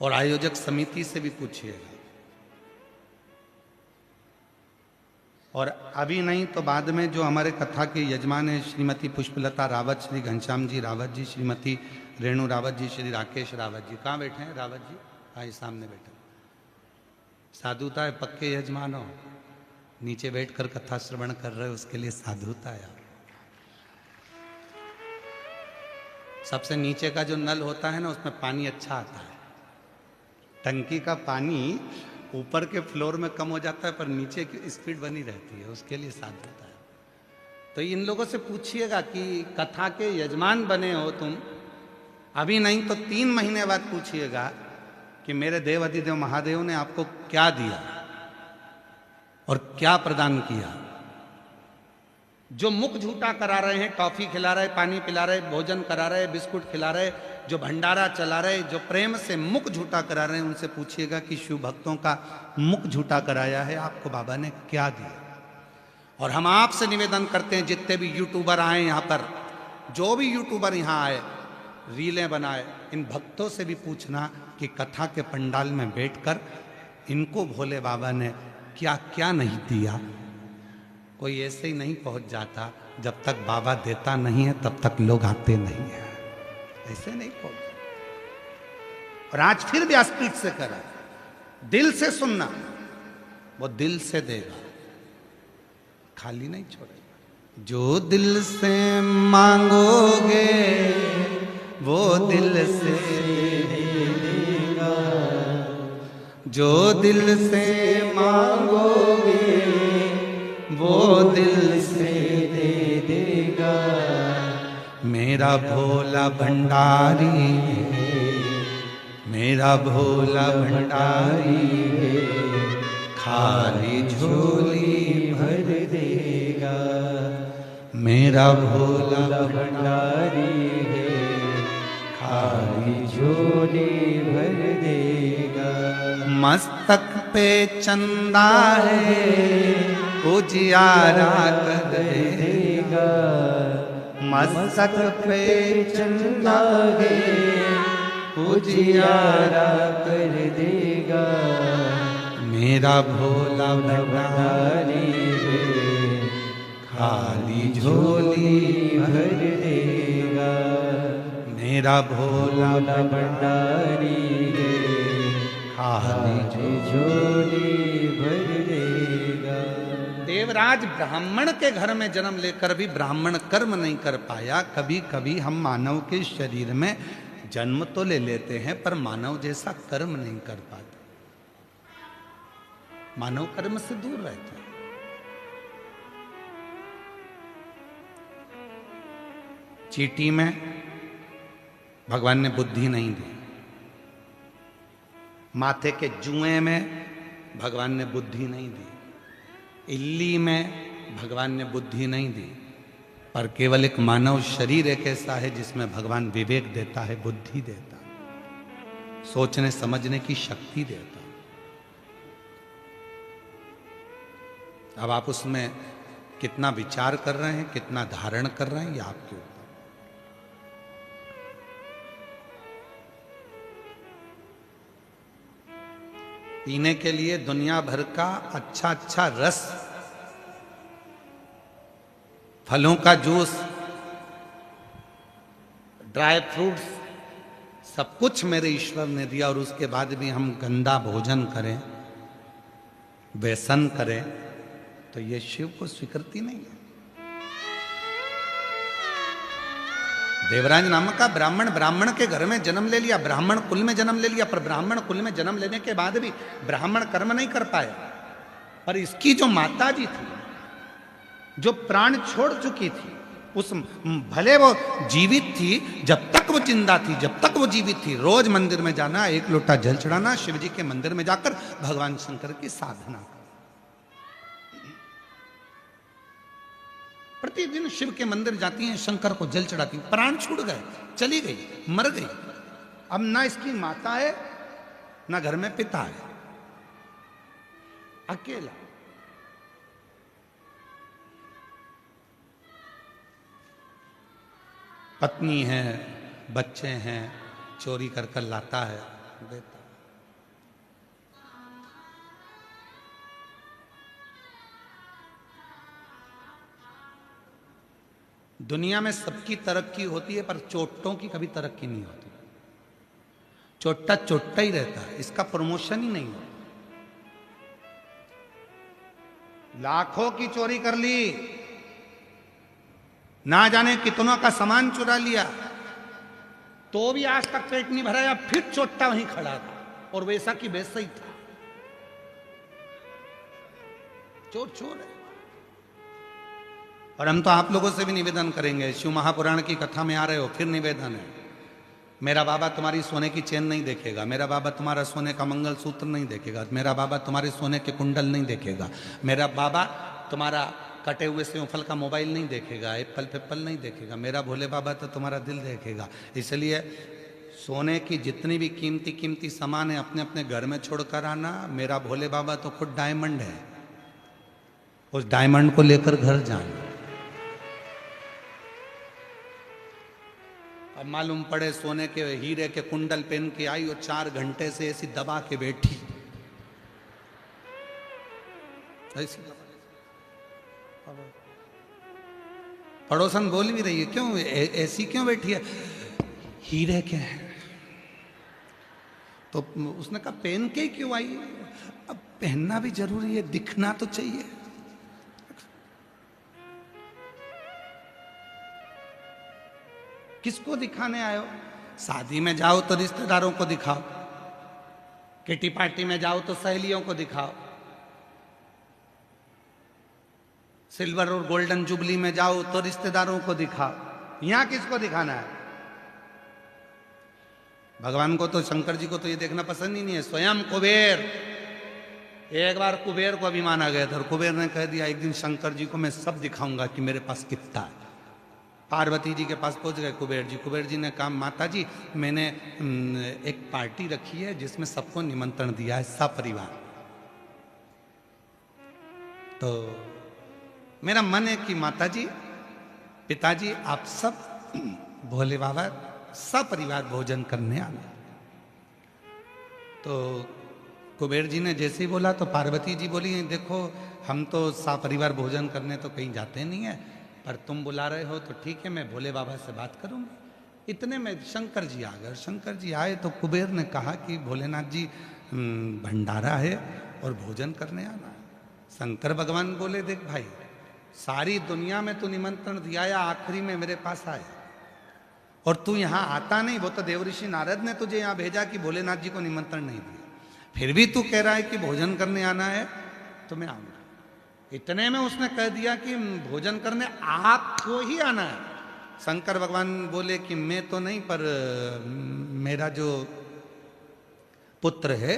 और आयोजक समिति से भी पूछिएगा। और अभी नहीं तो बाद में जो हमारे कथा के यजमान है श्रीमती पुष्पलता रावत, श्री घनश्याम जी रावत जी, श्रीमती रेणु रावत जी, श्री राकेश रावत जी, कहाँ बैठे हैं रावत जी? हाँ, सामने बैठे। साधुता है, पक्के यजमान हो, नीचे बैठकर कथा श्रवण कर रहे हो, उसके लिए साधुता है। सबसे नीचे का जो नल होता है ना, उसमें पानी अच्छा आता है। टंकी का पानी ऊपर के फ्लोर में कम हो जाता है, पर नीचे की स्पीड बनी रहती है, उसके लिए साधुता है। तो इन लोगों से पूछिएगा कि कथा के यजमान बने हो तुम, अभी नहीं तो 3 महीने बाद पूछिएगा कि मेरे देव अधिदेव महादेव ने आपको क्या दिया और क्या प्रदान किया। जो मुख झूठा करा रहे हैं, टॉफी खिला रहे, पानी पिला रहे, भोजन करा रहे, बिस्कुट खिला रहे, जो भंडारा चला रहे, जो प्रेम से मुख झूठा करा रहे हैं, उनसे पूछिएगा कि शिव भक्तों का मुख झूठा कराया है आपको बाबा ने क्या दिया। और हम आपसे निवेदन करते हैं, जितने भी यूट्यूबर आए यहाँ पर, जो भी यूट्यूबर यहाँ आए, रीलें बनाए, इन भक्तों से भी पूछना कि कथा के पंडाल में बैठकर इनको भोले बाबा ने क्या क्या नहीं दिया। कोई ऐसे ही नहीं पहुंच जाता, जब तक बाबा देता नहीं है तब तक लोग आते नहीं है, ऐसे नहीं पहुंच। और आज फिर व्यासपीठ से करा, दिल से सुनना, वो दिल से देगा, खाली नहीं छोड़ेगा। जो दिल से मांगोगे वो दिल से देगा, जो दिल से मांगोगे वो दिल से दे देगा। मेरा भोला भंडारी है, मेरा भोला भंडारी है, खाली झोली भर देगा। मेरा भोला भंडारी है, खाली झोली भर देगा। मस्तक पे चंदा है, उजियारा कर देगा। मस्तक पे चंदा है, उजियारा कर देगा। मेरा भोला भंडारी है, खाली झोली भर देगा। मेरा भोला भंडारी है, खाली झोली भर देगा। देवराज ब्राह्मण के घर में जन्म लेकर भी ब्राह्मण कर्म नहीं कर पाया। कभी कभी हम मानव के शरीर में जन्म तो ले लेते हैं पर मानव जैसा कर्म नहीं कर पाते, मानव कर्म से दूर रहता है। चींटी में भगवान ने बुद्धि नहीं दी, माथे के जुएं में भगवान ने बुद्धि नहीं दी, इल्ली में भगवान ने बुद्धि नहीं दी, पर केवल एक मानव शरीर एक ऐसा है जिसमें भगवान विवेक देता है, बुद्धि देता है, सोचने समझने की शक्ति देता है। अब आप उसमें कितना विचार कर रहे हैं, कितना धारण कर रहे हैं, ये आपके ऊपर। पीने के लिए दुनिया भर का अच्छा अच्छा रस, फलों का जूस, ड्राई फ्रूट्स, सब कुछ मेरे ईश्वर ने दिया, और उसके बाद भी हम गंदा भोजन करें, व्यसन करें, तो ये शिव को स्वीकृति नहीं है। देवराज नामक का ब्राह्मण के घर में जन्म ले लिया, ब्राह्मण कुल में जन्म ले लिया, पर ब्राह्मण कुल में जन्म लेने के बाद भी ब्राह्मण कर्म नहीं कर पाया। पर इसकी जो माता जी थी, जो प्राण छोड़ चुकी थी, उस भले वो जीवित थी, जब तक वो जिंदा थी, जब तक वो जीवित थी, रोज मंदिर में जाना, एक लोटा जल चढ़ाना, शिव जी के मंदिर में जाकर भगवान शंकर की साधना करना। प्रतिदिन शिव के मंदिर जाती हैं, शंकर को जल चढ़ाती हैं। प्राण छूट गए, चली गई, मर गई। अब ना इसकी माता है, ना घर में पिता है, अकेला। पत्नी है, बच्चे हैं, चोरी कर कर लाता है, देता। दुनिया में सबकी तरक्की होती है, पर चोटों की कभी तरक्की नहीं होती। चोट्टा चोट्टा ही रहता है, इसका प्रमोशन ही नहीं होता। लाखों की चोरी कर ली, ना जाने कितनों का सामान चुरा लिया, तो भी आज तक पेट नहीं भरा, फिर चोट्टा वहीं खड़ा था और वैसा की वैसा ही था। चोर चोर है। और हम तो आप लोगों से भी निवेदन करेंगे, शिव महापुराण की कथा में आ रहे हो, फिर निवेदन है, मेरा बाबा तुम्हारी सोने की चेन नहीं देखेगा, मेरा बाबा तुम्हारा सोने का मंगलसूत्र नहीं देखेगा, मेरा बाबा तुम्हारे सोने के कुंडल नहीं देखेगा, मेरा बाबा तुम्हारा कटे हुए सेवफल का मोबाइल नहीं देखेगा, एप्पल पेप्पल नहीं देखेगा, मेरा भोले बाबा तो तुम्हारा दिल देखेगा। इसलिए सोने की जितनी भी कीमती कीमती सामान है अपने अपने घर में छोड़कर आना। मेरा भोले बाबा तो खुद डायमंड है, उस डायमंड को लेकर घर जाना। अब मालूम पड़े सोने के हीरे के कुंडल पहन के आई और 4 घंटे से ऐसी दबा के बैठी, ऐसी पड़ोसन बोल भी रही है, क्यों ऐसी क्यों बैठी है? हीरे के हैं। तो उसने कहा पहन के क्यों आई? अब पहनना भी जरूरी है, दिखना तो चाहिए। किसको दिखाने आए हो? शादी में जाओ तो रिश्तेदारों को दिखाओ, किटी पार्टी में जाओ तो सहेलियों को दिखाओ, सिल्वर और गोल्डन जुबली में जाओ तो रिश्तेदारों को दिखाओ। यहां किसको दिखाना है? भगवान को तो, शंकर जी को तो ये देखना पसंद ही नहीं है। स्वयं कुबेर, एक बार कुबेर को अभिमान आ गया था और कुबेर ने कह दिया एक दिन शंकर जी को मैं सब दिखाऊंगा कि मेरे पास कितना है। पार्वती जी के पास पहुंच गए कुबेर जी। कुबेर जी ने कहा माता जी मैंने एक पार्टी रखी है जिसमें सबको निमंत्रण दिया है, सपरिवार। तो मेरा मन है कि माता जी, पिताजी, आप सब भोले बाबा सपरिवार भोजन करने आना। तो कुबेर जी ने जैसे ही बोला तो पार्वती जी बोली देखो हम तो सपरिवार भोजन करने तो कहीं जाते नहीं है, पर तुम बुला रहे हो तो ठीक है, मैं भोले बाबा से बात करूंगी। इतने में शंकर जी आ गए। शंकर जी आए तो कुबेर ने कहा कि भोलेनाथ जी भंडारा है और भोजन करने आना। शंकर भगवान बोले देख भाई, सारी दुनिया में तू निमंत्रण दिया या आखिरी में मेरे पास आया और तू यहाँ आता नहीं। वो तो देवऋषि नारद ने तुझे यहाँ भेजा कि भोलेनाथ जी को निमंत्रण नहीं दिया, फिर भी तू कह रहा है कि भोजन करने आना है तो मैं आऊंगा। इतने में उसने कह दिया कि भोजन करने आपको ही आना है। शंकर भगवान बोले कि मैं तो नहीं, पर मेरा जो पुत्र है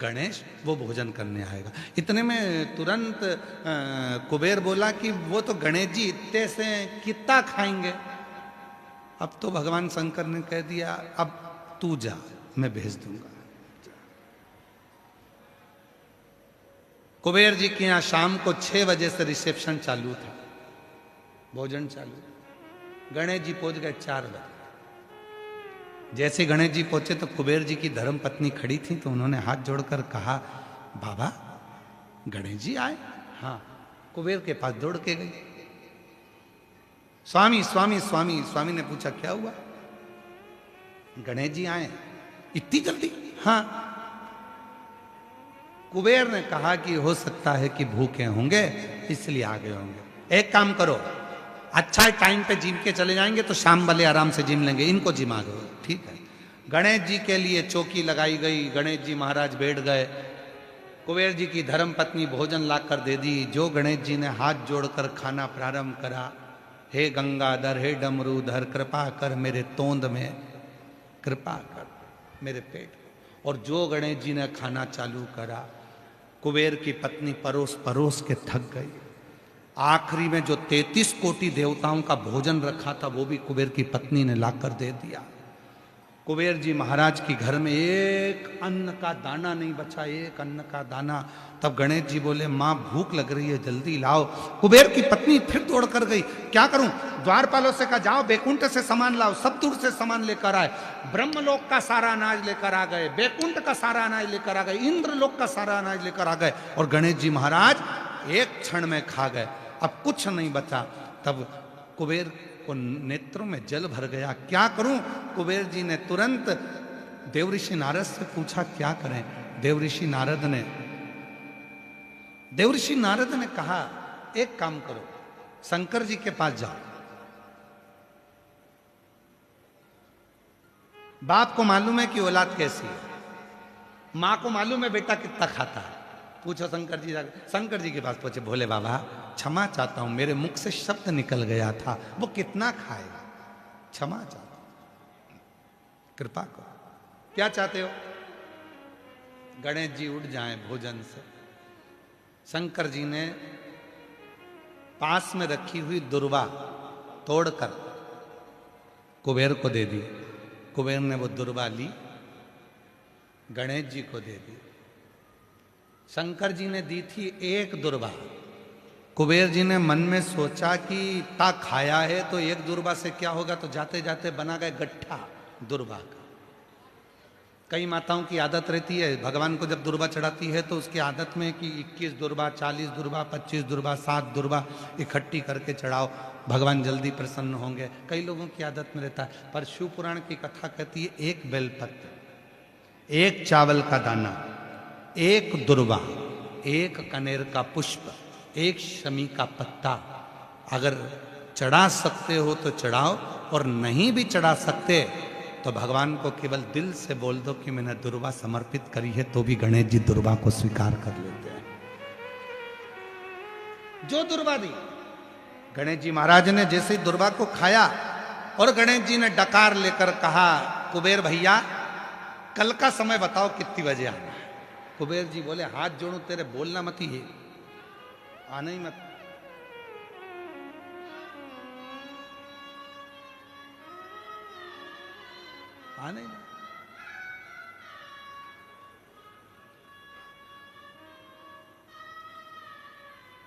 गणेश वो भोजन करने आएगा। इतने में तुरंत कुबेर बोला कि वो तो गणेश जी इतने से कितना खाएंगे। अब तो भगवान शंकर ने कह दिया अब तू जा, मैं भेज दूंगा। कुबेर जी के यहाँ शाम को 6 बजे से रिसेप्शन चालू था, भोजन चालू। गणेश जी पहुंच गए 4 बजे। जैसे गणेश जी पहुंचे तो कुबेर जी की धर्म पत्नी खड़ी थी, तो उन्होंने हाथ जोड़कर कहा बाबा गणेश जी आए? हाँ। कुबेर के पास दौड़ के गई। स्वामी स्वामी स्वामी। स्वामी ने पूछा क्या हुआ? गणेश जी आए इतनी जल्दी? हाँ। कुबेर ने कहा कि हो सकता है कि भूखे होंगे इसलिए आ गए होंगे। एक काम करो, अच्छा टाइम पे जिम के चले जाएंगे तो शाम वाले आराम से जिम लेंगे, इनको जिमा दो। ठीक है। गणेश जी के लिए चौकी लगाई गई, गणेश जी महाराज बैठ गए। कुबेर जी की धर्म पत्नी भोजन लाकर दे दी। जो गणेश जी ने हाथ जोड़कर खाना प्रारंभ करा, हे गंगाधर, हे डमरूधर, कृपा कर मेरे तोंद में, कृपा कर मेरे पेट। और जो गणेश जी ने खाना चालू करा, कुबेर की पत्नी परोस परोस के थक गई। आखिरी में जो 33 कोटि देवताओं का भोजन रखा था वो भी कुबेर की पत्नी ने लाकर दे दिया। कुबेर जी महाराज के घर में एक अन्न का दाना नहीं बचा, एक अन्न का दाना। तब गणेश जी बोले माँ भूख लग रही है, जल्दी लाओ। कुबेर की पत्नी फिर दौड़ कर गई। क्या करूं? द्वारपालों से कहा जाओ बैकुंठ से सामान लाओ। सब दूर से सामान लेकर आए। ब्रह्मलोक का सारा अनाज लेकर आ गए, बैकुंठ का सारा अनाज लेकर आ गए, इंद्रलोक का सारा अनाज लेकर आ गए और गणेश जी महाराज एक क्षण में खा गए। अब कुछ नहीं बचा। तब कुबेर को नेत्रों में जल भर गया। क्या करूं? कुबेर जी ने तुरंत देवऋषि नारद से पूछा क्या करें। देवऋषि नारद ने कहा एक काम करो, शंकर जी के पास जाओ। बाप को मालूम है कि औलाद कैसी है, मां को मालूम है बेटा कितना खाता है। पूछो शंकर जी। शंकर जी के पास पहुंचे, भोले बाबा क्षमा चाहता हूं, मेरे मुख से शब्द निकल गया था, वो कितना खाएगा, क्षमा चाहता हूं, कृपा करो। क्या चाहते हो? गणेश जी उठ जाएं भोजन से। शंकर जी ने पास में रखी हुई दुर्वा तोड़कर कुबेर को दे दी। कुबेर ने वो दुर्वा ली, गणेश जी को दे दी। शंकर जी ने दी थी एक दुर्वा कुबेर जी ने मन में सोचा कि इतना खाया है तो एक दुर्बा से क्या होगा, तो जाते जाते बना गए गट्ठा दुर्बा का। कई माताओं की आदत रहती है, भगवान को जब दुर्बा चढ़ाती है तो उसकी आदत में कि 21 दुर्बा, 40 दुर्बा, 25 दुर्बा, 7 दुर्बा इकट्ठी करके चढ़ाओ, भगवान जल्दी प्रसन्न होंगे। कई लोगों की आदत में रहता है। पर शिव पुराण की कथा कहती है एक बेलपत्र, एक चावल का दाना, एक दुर्बा, एक कनेर का पुष्प, एक शमी का पत्ता अगर चढ़ा सकते हो तो चढ़ाओ, और नहीं भी चढ़ा सकते तो भगवान को केवल दिल से बोल दो कि मैंने दुर्बा समर्पित करी है, तो भी गणेश जी दुर्बा को स्वीकार कर लेते हैं। जो दुर्बा दी, गणेश जी महाराज ने जैसे ही दुर्बा को खाया और गणेश जी ने डकार लेकर कहा, कुबेर भैया कल का समय बताओ कितनी बजे आना है। कुबेर जी बोले, हाथ जोड़ू तेरे, बोलना मत ही, आना ही मत। आना ही नहीं।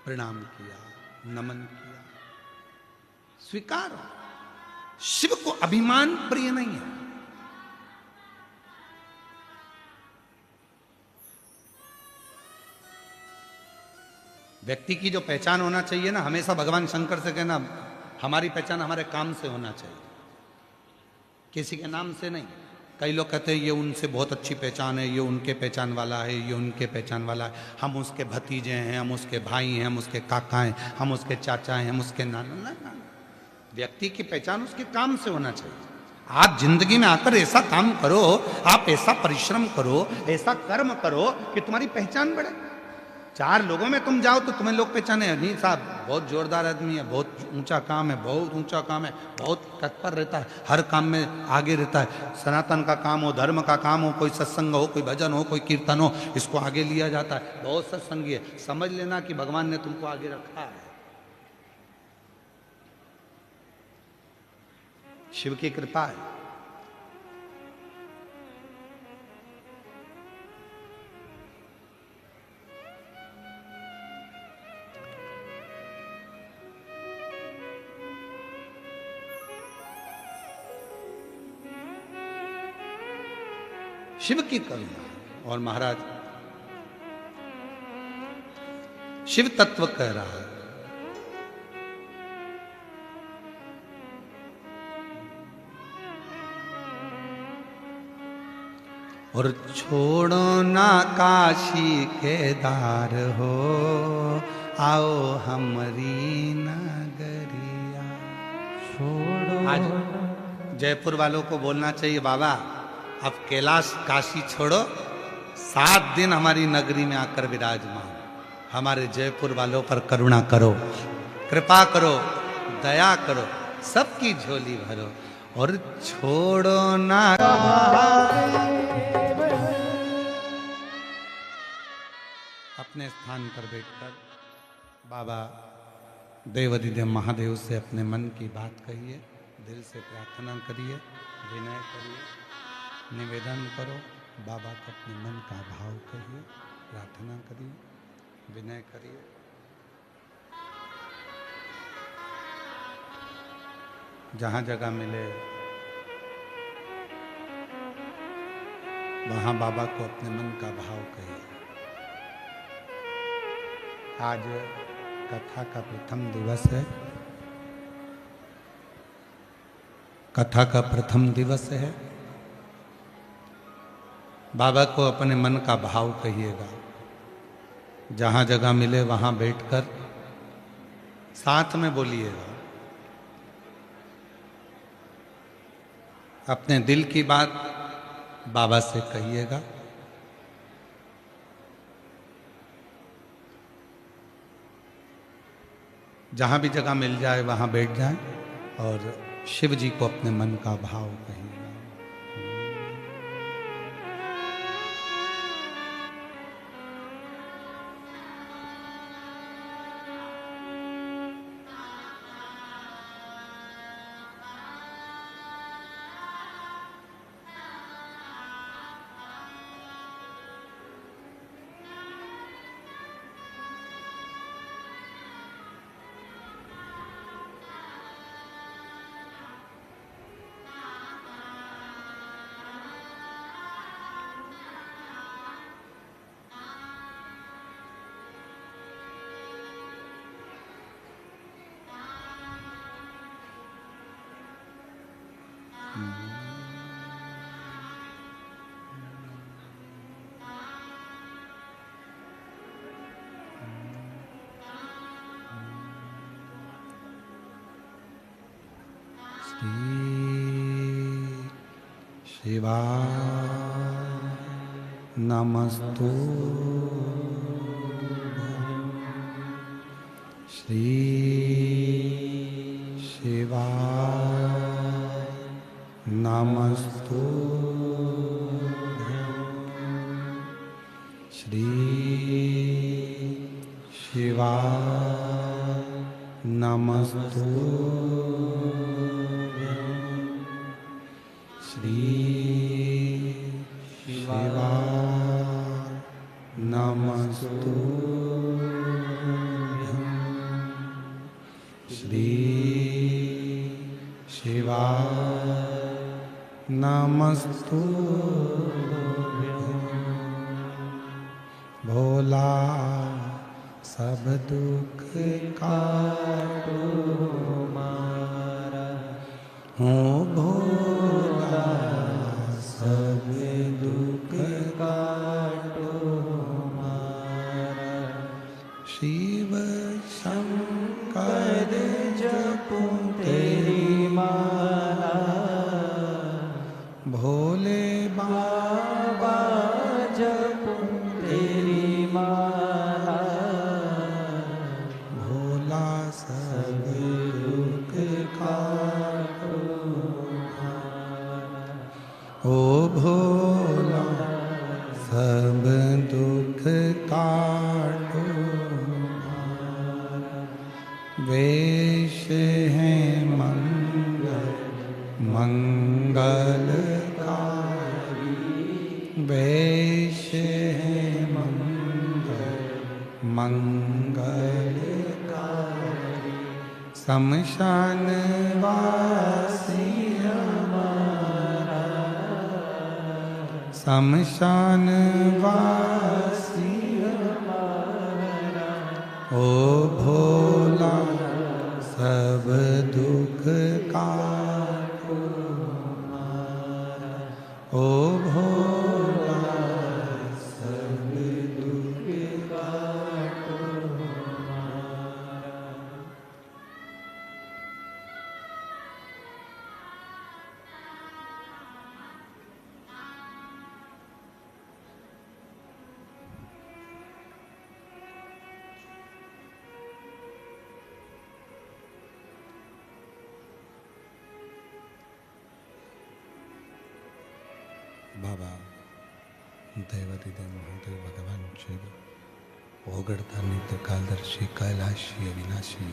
प्रणाम किया, नमन किया, स्वीकार। शिव को अभिमान प्रिय नहीं है। व्यक्ति की जो पहचान होना चाहिए ना, हमेशा भगवान शंकर से कहना, हमारी पहचान हमारे काम से होना चाहिए, किसी के नाम से नहीं। कई लोग कहते हैं ये उनसे बहुत अच्छी पहचान है, ये उनके पहचान वाला है, ये उनके पहचान वाला है, हम उसके भतीजे हैं, हम उसके भाई हैं, हम उसके काका हैं, हम उसके चाचा हैं, हम उसके नाना। ना, व्यक्ति की पहचान उसके काम से होना चाहिए। आप जिंदगी में आकर ऐसा काम करो, आप ऐसा परिश्रम करो, ऐसा कर्म करो कि तुम्हारी पहचान बढ़े। 4 लोगों में तुम जाओ तो तुम्हें लोग पहचाने, नहीं साहब बहुत जोरदार आदमी है, बहुत ऊंचा काम है, बहुत ऊंचा काम है, बहुत तत्पर रहता है, हर काम में आगे रहता है। सनातन का काम हो, धर्म का काम हो, कोई सत्संग हो, कोई भजन हो, कोई कीर्तन हो, इसको आगे लिया जाता है, बहुत सत्संगी है। समझ लेना कि भगवान ने तुमको आगे रखा है, शिव की कृपा है। शिव की करुणा। और महाराज शिव तत्व कह रहा है, और छोड़ो ना काशी केदार हो, आओ हमारी नगरिया। छोड़ो आज जयपुर वालों को बोलना चाहिए, बाबा अब कैलाश काशी छोड़ो, 7 दिन हमारी नगरी में आकर विराजमान, हमारे जयपुर वालों पर करुणा करो, कृपा करो, दया करो, सबकी झोली भरो, और छोड़ो ना। अपने स्थान पर बैठकर बाबा देवाधिदेव महादेव से अपने मन की बात कहिए, दिल से प्रार्थना करिए, विनय करिए, निवेदन करो, बाबा को अपने मन का भाव कहिए, प्रार्थना करिए, विनय करिए। जहाँ जगह मिले वहाँ बाबा को अपने मन का भाव कहिए। आज कथा का प्रथम दिवस है, कथा का प्रथम दिवस है। बाबा को अपने मन का भाव कहिएगा, जहाँ जगह मिले वहाँ बैठकर साथ में बोलिएगा, अपने दिल की बात बाबा से कहिएगा। जहाँ भी जगह मिल जाए वहाँ बैठ जाएं और शिव जी को अपने मन का भाव कहिएगा। शिवाय नमस्तु श्री शिवाय नमस्तु श्री शिवाय नमस्तु श्री शिवाय नमस्तु श्री शिवाय नमस्तु भोला सब दुख काटो मारा हूँ भोला सब दुख काटो मारा शिव शंकर जपो तेरी माला भोले बाबा जपो तेरी माला भोला सब दुख काटो ओ भोला सब दुख काटो वेश है मंगल मंगलकारी वेश है मंगल मंगलकारी शमशान वासी हमारा शमशान वासी हमारा ओ भोला सब दुख काटो मारा ओ भोला सब दुख काटो मारा। बाबा दैवती देव महादेव भगवान शिव ओगड़ता नित्य कालदर्शी कैलाशी अविनाशी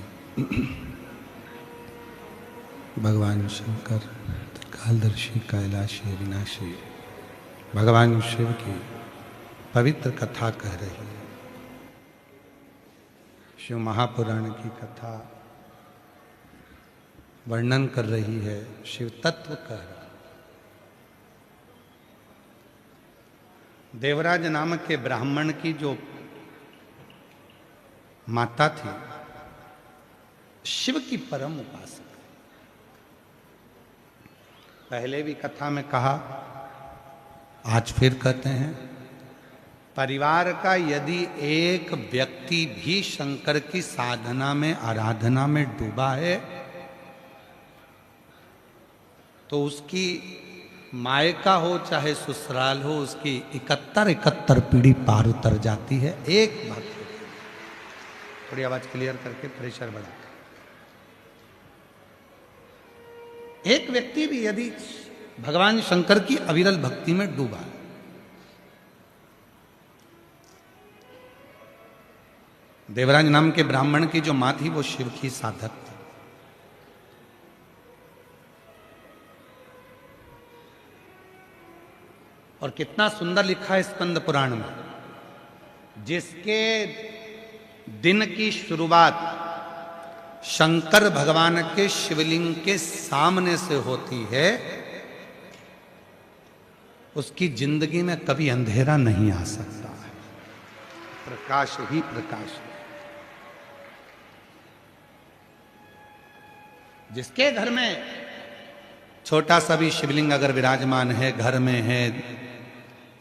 भगवान शंकर कालदर्शी कैलाशी अविनाशी भगवान शिव की पवित्र कथा कह रही है। शिव महापुराण की कथा वर्णन कर रही है, शिव तत्व कह रहा है। देवराज नामक के ब्राह्मण की जो माता थी शिव की परम उपासक। पहले भी कथा में कहा, आज फिर कहते हैं, परिवार का यदि एक व्यक्ति भी शंकर की साधना में आराधना में डूबा है तो उसकी मायका हो चाहे ससुराल हो उसकी 71 पीढ़ी पार उतर जाती है। एक बात थोड़ी आवाज क्लियर करके प्रेशर बढ़ा। एक व्यक्ति भी यदि भगवान शंकर की अविरल भक्ति में डूबा है देवराज नाम के ब्राह्मण की जो मां थी वो शिव की साधक थी। और कितना सुंदर लिखा है स्कंद पुराण में, जिसके दिन की शुरुआत शंकर भगवान के शिवलिंग के सामने से होती है उसकी जिंदगी में कभी अंधेरा नहीं आ सकता है, प्रकाश ही प्रकाश है। जिसके घर में छोटा सा भी शिवलिंग अगर विराजमान है, घर में है,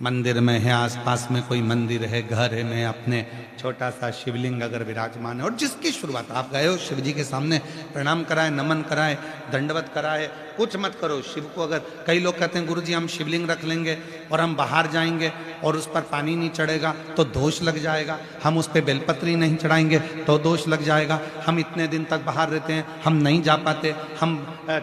मंदिर में है, आसपास में कोई मंदिर है, घर है में अपने छोटा सा शिवलिंग अगर विराजमान है और जिसकी शुरुआत आप गए हो शिव जी के सामने प्रणाम कराए, नमन कराए, दंडवत कराए, कुछ मत करो शिव को। अगर कई लोग कहते हैं गुरुजी हम शिवलिंग रख लेंगे और हम बाहर जाएंगे और उस पर पानी नहीं चढ़ेगा तो दोष लग जाएगा, हम उस पर बेलपत्री नहीं चढ़ाएंगे तो दोष लग जाएगा, हम इतने दिन तक बाहर रहते हैं हम नहीं जा पाते, हम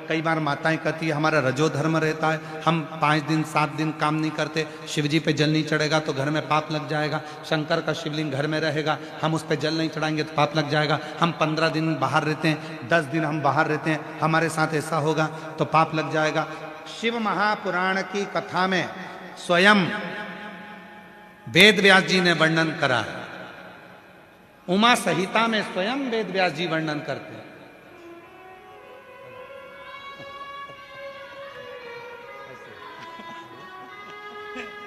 कई बार माताएं कहती है हमारा रजो धर्म रहता है, हम 5 दिन 7 दिन काम नहीं करते, शिव जी पे जल नहीं चढ़ेगा तो घर में पाप लग जाएगा, शंकर का शिवलिंग घर में रहेगा हम उस पर जल नहीं चढ़ाएंगे तो पाप लग जाएगा, हम 15 दिन बाहर रहते हैं, 10 दिन हम बाहर रहते हैं, हमारे साथ ऐसा होगा तो पाप लग जाएगा। शिव महापुराण की कथा में स्वयं वेद व्यास जी ने वर्णन करा है, उमा संहिता में स्वयं वेद व्यास जी वर्णन करते हैं।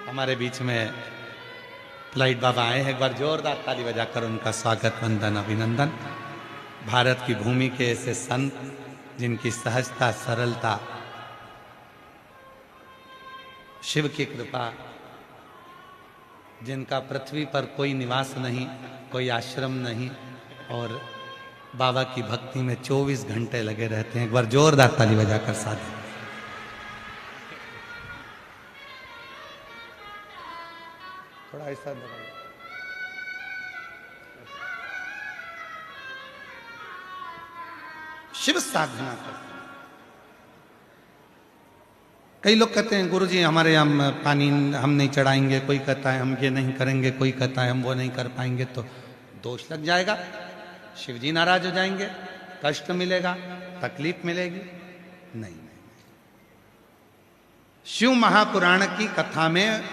हमारे बीच में फ्लाइट बाबा आए हैं, एक बार जोरदार ताली बजाकर उनका स्वागत वंदन अभिनंदन। भारत की भूमि के ऐसे संत जिनकी सहजता सरलता, शिव की कृपा, जिनका पृथ्वी पर कोई निवास नहीं, कोई आश्रम नहीं और बाबा की भक्ति में 24 घंटे लगे रहते हैं। एक बार जोरदार ताली बजाकर साथ थोड़ा ऐसा दबाइए। शिव साधना करते। कई लोग कहते हैं गुरुजी हमारे यहाँ पानी हम नहीं चढ़ाएंगे, कोई कहता है हम ये नहीं करेंगे, कोई कहता है हम वो नहीं कर पाएंगे तो दोष लग जाएगा, शिव जी नाराज हो जाएंगे, कष्ट मिलेगा, तकलीफ मिलेगी। नहीं, शिव महापुराण की कथा में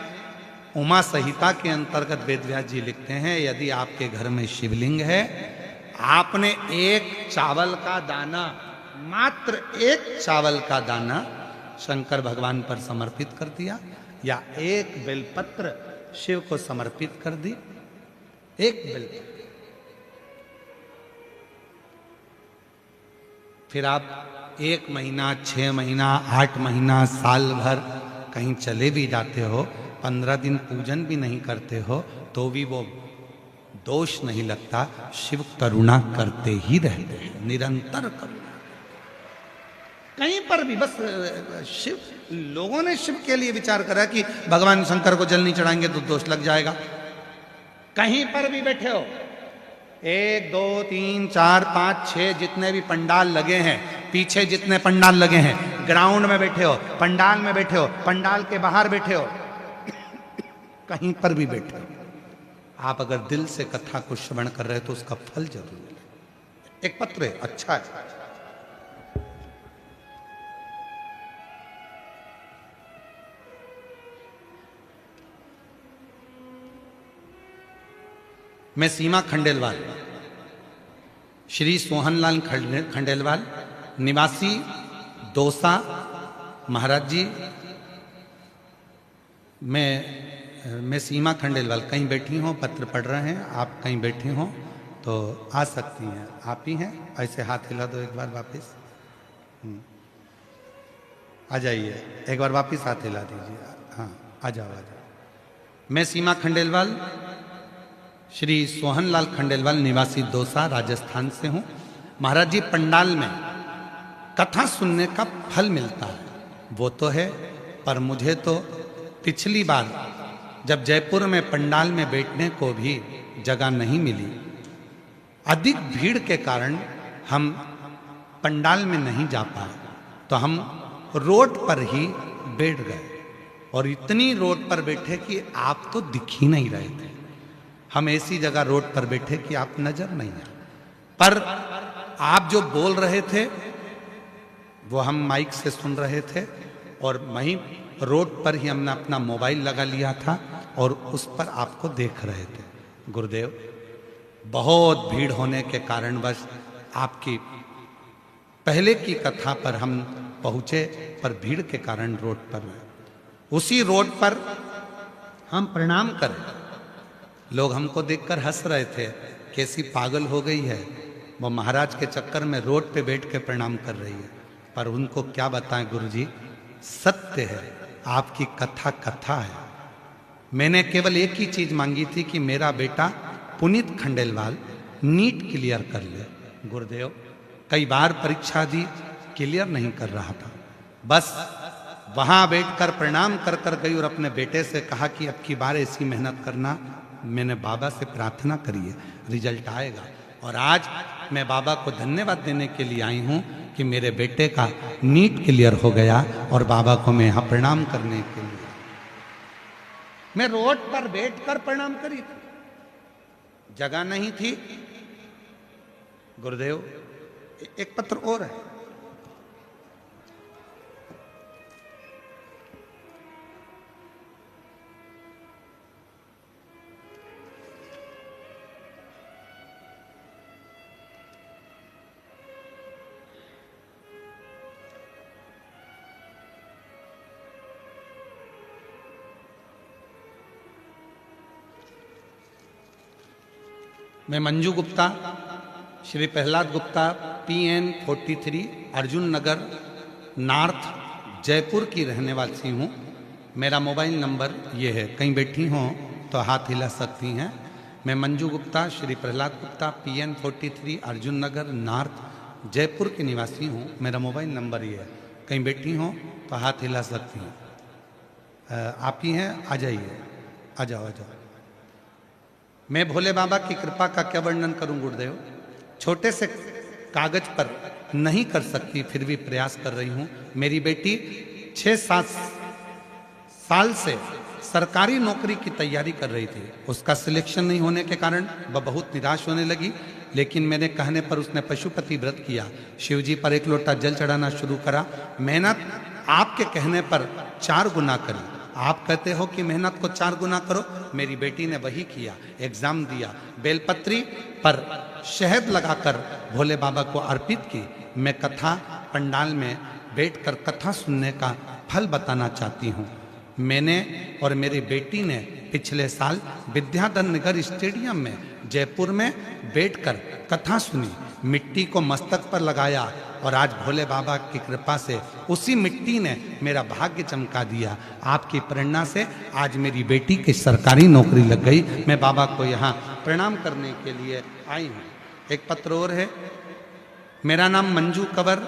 उमा संहिता के अंतर्गत वेदव्यास जी लिखते हैं यदि आपके घर में शिवलिंग है, आपने एक चावल का दाना, मात्र एक चावल का दाना शंकर भगवान पर समर्पित कर दिया या एक बेलपत्र शिव को समर्पित कर दी, एक बेलपत्र, फिर आप 1 महीना, 6 महीना, 8 महीना, साल भर कहीं चले भी जाते हो, 15 दिन पूजन भी नहीं करते हो तो भी वो दोष नहीं लगता। शिव करुणा करते ही रहते हैं, निरंतर करुणा। कहीं पर भी बस शिव, लोगों ने शिव के लिए विचार करा कि भगवान शंकर को जल नहीं चढ़ाएंगे तो दोष लग जाएगा। कहीं पर भी बैठे हो, 1 2 3 4 5 6 जितने भी पंडाल लगे हैं, पीछे जितने पंडाल लगे हैं, ग्राउंड में बैठे हो, पंडाल में बैठे हो, पंडाल के बाहर बैठे हो, कहीं पर भी बैठे हो, आप अगर दिल से कथा को श्रवण कर रहे हो तो उसका फल जरूर मिले। एक पत्र है, अच्छा है। मैं सीमा खंडेलवाल, श्री सोहनलाल खंडेलवाल, निवासी दौसा, महाराज जी, मैं सीमा खंडेलवाल कहीं बैठी हूँ, पत्र पढ़ रहे हैं, आप कहीं बैठी हो तो आ सकती हैं, आप ही हैं, ऐसे हाथ हिला दो एक बार वापस, आ जाइए, एक बार वापस हाथ हिला दीजिए, हाँ आ जाओ आ जाओ। मैं सीमा खंडेलवाल, श्री सोहनलाल खंडेलवाल, निवासी दौसा, राजस्थान से हूँ। महाराज जी पंडाल में कथा सुनने का फल मिलता है वो तो है, पर मुझे तो पिछली बार जब जयपुर में पंडाल में बैठने को भी जगह नहीं मिली, अधिक भीड़ के कारण हम पंडाल में नहीं जा पाए, तो हम रोड पर ही बैठ गए और इतनी रोड पर बैठे कि आप तो दिख ही नहीं रहे थे। हम ऐसी जगह रोड पर बैठे कि आप नजर नहीं आए, पर आप जो बोल रहे थे वो हम माइक से सुन रहे थे और वहीं रोड पर ही हमने अपना मोबाइल लगा लिया था और उस पर आपको देख रहे थे। गुरुदेव, बहुत भीड़ होने के कारणवश आपकी पहले की कथा पर हम पहुंचे, पर भीड़ के कारण रोड पर, उसी रोड पर हम प्रणाम करें, लोग हमको देखकर हंस रहे थे, कैसी पागल हो गई है, वो महाराज के चक्कर में रोड पे बैठ के प्रणाम कर रही है। पर उनको क्या बताएं गुरुजी, सत्य है, आपकी कथा कथा है, मैंने केवल एक ही चीज मांगी थी कि मेरा बेटा पुनीत खंडेलवाल नीट क्लियर कर ले। गुरुदेव कई बार परीक्षा दी, क्लियर नहीं कर रहा था। बस वहां बैठकर प्रणाम कर कर गई और अपने बेटे से कहा कि अब की बार ऐसी मेहनत करना। मैंने बाबा से प्रार्थना करी है, रिजल्ट आएगा। और आज मैं बाबा को धन्यवाद देने के लिए आई हूं कि मेरे बेटे का नीट क्लियर हो गया और बाबा को मैं यहां प्रणाम करने के लिए, मैं रोड पर बैठकर प्रणाम करी थी, जगह नहीं थी। गुरुदेव एक पत्र और है, मैं मंजू गुप्ता, श्री प्रहलाद गुप्ता, PN 43, अर्जुन नगर नॉर्थ, जयपुर की रहने वाली हूँ। मेरा मोबाइल नंबर ये है, कहीं बैठी हों तो हाथ हिला सकती हैं। मैं मंजू गुप्ता, श्री प्रहलाद गुप्ता, PN 43, अर्जुन नगर नॉर्थ, जयपुर की निवासी हूँ। मेरा मोबाइल नंबर ये है, कहीं बैठी हों तो हाथ हिला सकती हैं। आप ही हैं, आ जाइए, आ जाओ आ जाओ। मैं भोले बाबा की कृपा का क्या वर्णन करूं गुरुदेव, छोटे से कागज पर नहीं कर सकती, फिर भी प्रयास कर रही हूं। मेरी बेटी 6-7 साल से सरकारी नौकरी की तैयारी कर रही थी। उसका सिलेक्शन नहीं होने के कारण वह बहुत निराश होने लगी, लेकिन मेरे कहने पर उसने पशुपति व्रत किया, शिव जी पर 1 लोटा जल चढ़ाना शुरू करा। मेहनत आपके कहने पर 4 गुना करी। आप कहते हो कि मेहनत को 4 गुना करो, मेरी बेटी ने वही किया। एग्जाम दिया, बेलपत्री पर शहद लगाकर भोले बाबा को अर्पित की। मैं कथा पंडाल में बैठकर कथा सुनने का फल बताना चाहती हूँ। मैंने और मेरी बेटी ने पिछले साल विद्याधर नगर स्टेडियम में जयपुर में बैठकर कथा सुनी, मिट्टी को मस्तक पर लगाया और आज भोले बाबा की कृपा से उसी मिट्टी ने मेरा भाग्य चमका दिया। आपकी प्रेरणा से आज मेरी बेटी की सरकारी नौकरी लग गई। मैं बाबा को यहाँ प्रणाम करने के लिए आई हूँ। एक पत्र और है, मेरा नाम मंजू कंवर,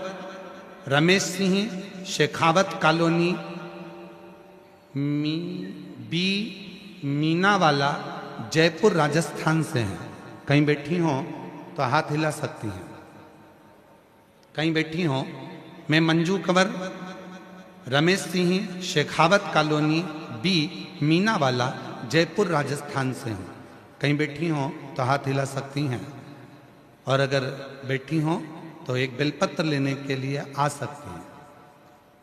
रमेश सिंह, शेखावत कॉलोनी, बी मीनावाला, जयपुर राजस्थान से हैं। कहीं बैठी हो तो हाथ हिला सकती हैं, कहीं बैठी हो। मैं मंजू कंवर, रमेश सिंह, शेखावत कॉलोनी, बी मीनावाला, जयपुर राजस्थान से हूँ। कहीं बैठी हो तो हाथ हिला सकती हैं, और अगर बैठी हो तो एक बेलपत्र लेने के लिए आ सकती हैं।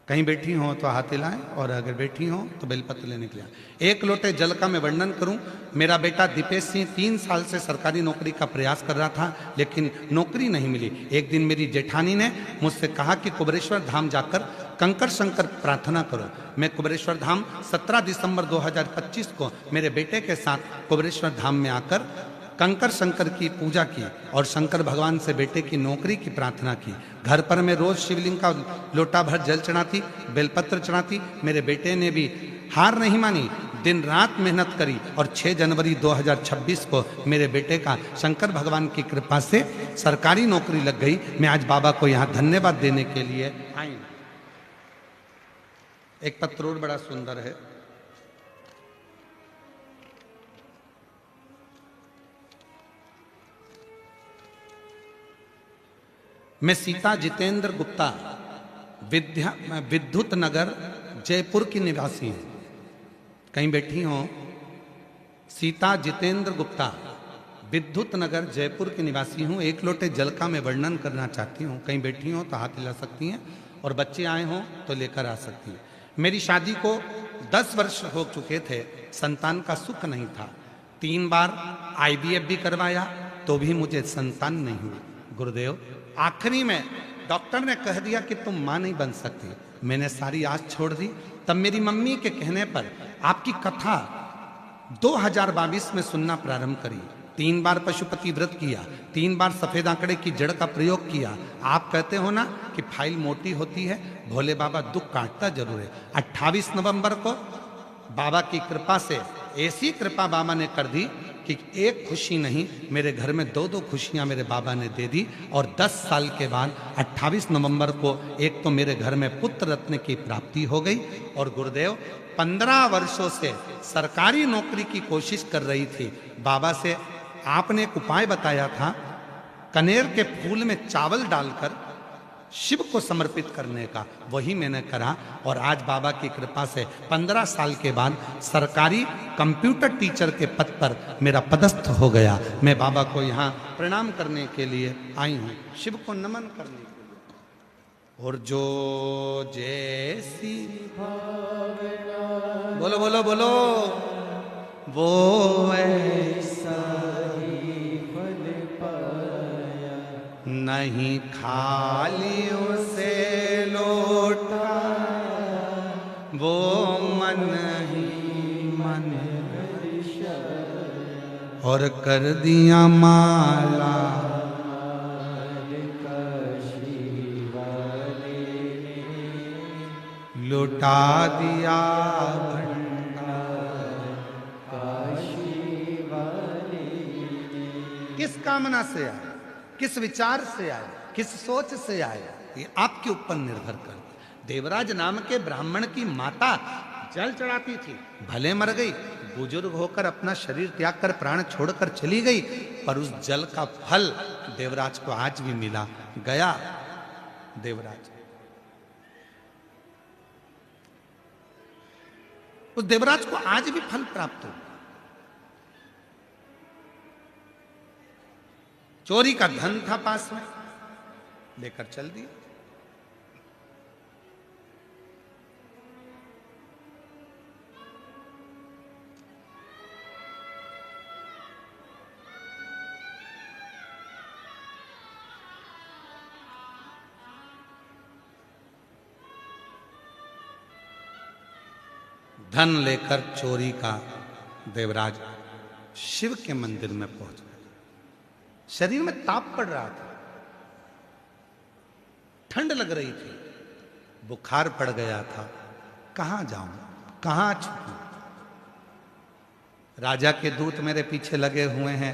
कहीं बैठी हो तो हाथ हिलाएं, और अगर बैठी हो तो बेलपत्र लेने के लिए। 1 लोटे जल का मैं वर्णन करूं। मेरा बेटा दीपेश सिंह 3 साल से सरकारी नौकरी का प्रयास कर रहा था, लेकिन नौकरी नहीं मिली। एक दिन मेरी जेठानी ने मुझसे कहा कि कुबेरेश्वर धाम जाकर कंकर शंकर प्रार्थना करो। मैं कुबेरेश्वर धाम 17 दिसंबर 2025 को मेरे बेटे के साथ कुबेरेश्वर धाम में आकर कंकर शंकर की पूजा की और शंकर भगवान से बेटे की नौकरी की प्रार्थना की। घर पर मैं रोज शिवलिंग का लोटा भर जल चढ़ाती, बेलपत्र चढ़ाती। मेरे बेटे ने भी हार नहीं मानी, दिन रात मेहनत करी और 6 जनवरी 2026 को मेरे बेटे का शंकर भगवान की कृपा से सरकारी नौकरी लग गई। मैं आज बाबा को यहाँ धन्यवाद देने के लिए आई। एक पत्र और बड़ा सुंदर है, मैं सीता जितेंद्र गुप्ता, विद्युत नगर, जयपुर की निवासी हूं। कहीं बैठी हो। सीता जितेंद्र गुप्ता, विद्युत नगर, जयपुर की निवासी हूं। 1 लोटे जल का मैं वर्णन करना चाहती हूं। कहीं बैठी हो तो हाथ हिला सकती हैं, और बच्चे आए हों तो लेकर आ सकती हैं। मेरी शादी को 10 वर्ष हो चुके थे, संतान का सुख नहीं था। 3 बार IVF भी करवाया तो भी मुझे संतान नहीं हुई। गुरुदेव आखिरी में डॉक्टर ने कह दिया कि तुम मां नहीं बन सकती। मैंने सारी आस छोड़ दी। तब मेरी मम्मी के कहने पर आपकी कथा 2022 में सुनना प्रारंभ करी। 3 बार पशुपति व्रत किया, 3 बार सफेद आंकड़े की जड़ का प्रयोग किया। आप कहते हो ना कि फाइल मोटी होती है, भोले बाबा दुख काटता जरूर है। 28 नवंबर को बाबा की कृपा से ऐसी कृपा बाबा ने कर दी कि एक खुशी नहीं, मेरे घर में दो दो खुशियां मेरे बाबा ने दे दी। और 10 साल के बाद 28 नवंबर को एक तो मेरे घर में पुत्र रत्न की प्राप्ति हो गई, और गुरुदेव 15 वर्षों से सरकारी नौकरी की कोशिश कर रही थी। बाबा से आपने एक उपाय बताया था, कनेर के फूल में चावल डालकर शिव को समर्पित करने का, वही मैंने करा। और आज बाबा की कृपा से 15 साल के बाद सरकारी कंप्यूटर टीचर के पद पर मेरा पदस्थ हो गया। मैं बाबा को यहाँ प्रणाम करने के लिए आई हूँ, शिव को नमन करने के लिए। और जो जैसी बोलो बोलो बोलो वो ऐसा नहीं खाली उसे लौटा, वो मन ही मन और कर दिया माला लुटा दिया किस कामना से आए, किस विचार से आए, किस सोच से आए, ये आपके ऊपर निर्भर करता। देवराज नाम के ब्राह्मण की माता जल चढ़ाती थी, भले मर गई, बुजुर्ग होकर अपना शरीर त्याग कर प्राण छोड़कर चली गई, पर उस जल का फल देवराज को आज भी मिला। गया देवराज, उस देवराज को आज भी फल प्राप्त हो। चोरी का धन था पास में, लेकर चल दिया। धन लेकर चोरी का देवराज शिव के मंदिर में पहुंच गया। शरीर में ताप पड़ रहा था, ठंड लग रही थी, बुखार पड़ गया था। कहां जाऊं, कहां छुपूं? राजा के दूत मेरे पीछे लगे हुए हैं,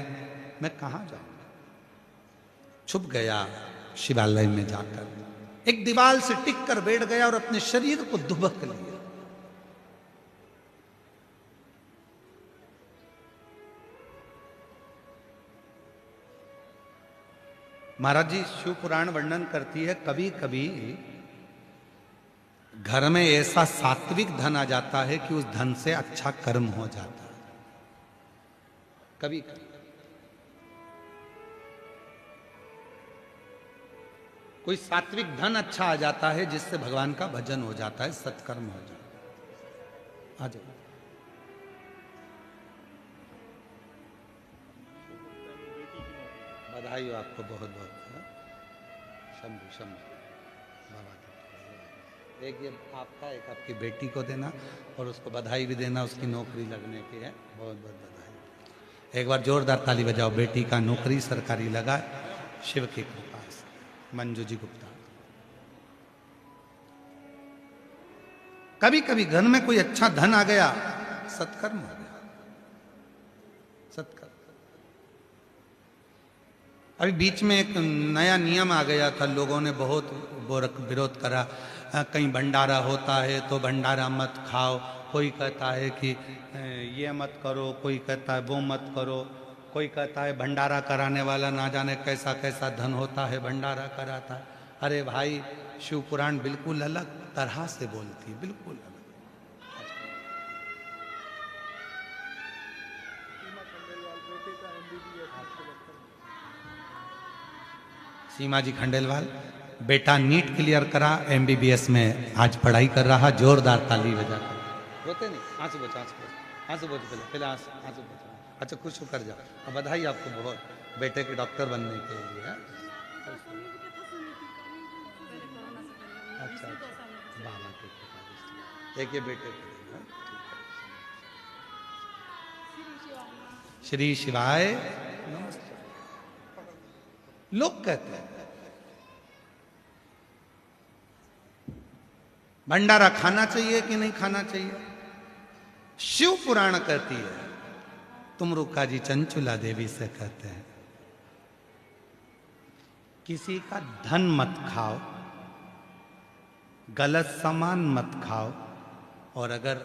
मैं कहां जाऊं? छुप गया शिवालय में जाकर, एक दीवार से टिक कर बैठ गया और अपने शरीर को दुबक लिया। महाराज जी शिव पुराण वर्णन करती है, कभी कभी घर में ऐसा सात्विक धन आ जाता है कि उस धन से अच्छा कर्म हो जाता है। कभी कभी कोई सात्विक धन अच्छा आ जाता है जिससे भगवान का भजन हो जाता है, सत्कर्म हो जाता है। आ जाओ। बधाई हो आपको बहुत बहुत। शंभु शंभु बाबा की, एक ये आपका, एक आपकी बेटी को देना और उसको बधाई भी देना, उसकी नौकरी लगने की है। बहुत बहुत बधाई। एक बार जोरदार ताली बजाओ, बेटी का नौकरी सरकारी लगा शिव की कृपा से। मंजू जी गुप्ता। कभी कभी घर में कोई अच्छा धन आ गया, सत्कर्म हो गया, सत्कर्म। अभी बीच में एक नया नियम आ गया था, लोगों ने बहुत विरोध करा। कहीं भंडारा होता है तो भंडारा मत खाओ, कोई कहता है कि ये मत करो, कोई कहता है वो मत करो, कोई कहता है भंडारा कराने वाला ना जाने कैसा कैसा धन होता है, भंडारा कराता है। अरे भाई, शिव पुराण बिल्कुल अलग तरह से बोलती है, बिल्कुल अलग। सीमा जी खंडेलवाल, बेटा नीट क्लियर करा, एमबीबीएस में आज पढ़ाई कर रहा। जोरदार ताली बजा कर। रोते नहीं, आंसू बचा, आंसू बच, पहले आंसू बचा। अच्छा, खुश होकर जाओ। अब बधाई आपको बहुत, बेटे के डॉक्टर बनने के लिए। अच्छा, बाबा के कृपा, एक ये बेटे के लिए। श्री शिवाय नमस्ते। लोग कहते हैं भंडारा खाना चाहिए कि नहीं खाना चाहिए। शिव पुराण कहती है, तुम रुक्का जी चंचुला देवी से कहते हैं, किसी का धन मत खाओ, गलत सामान मत खाओ, और अगर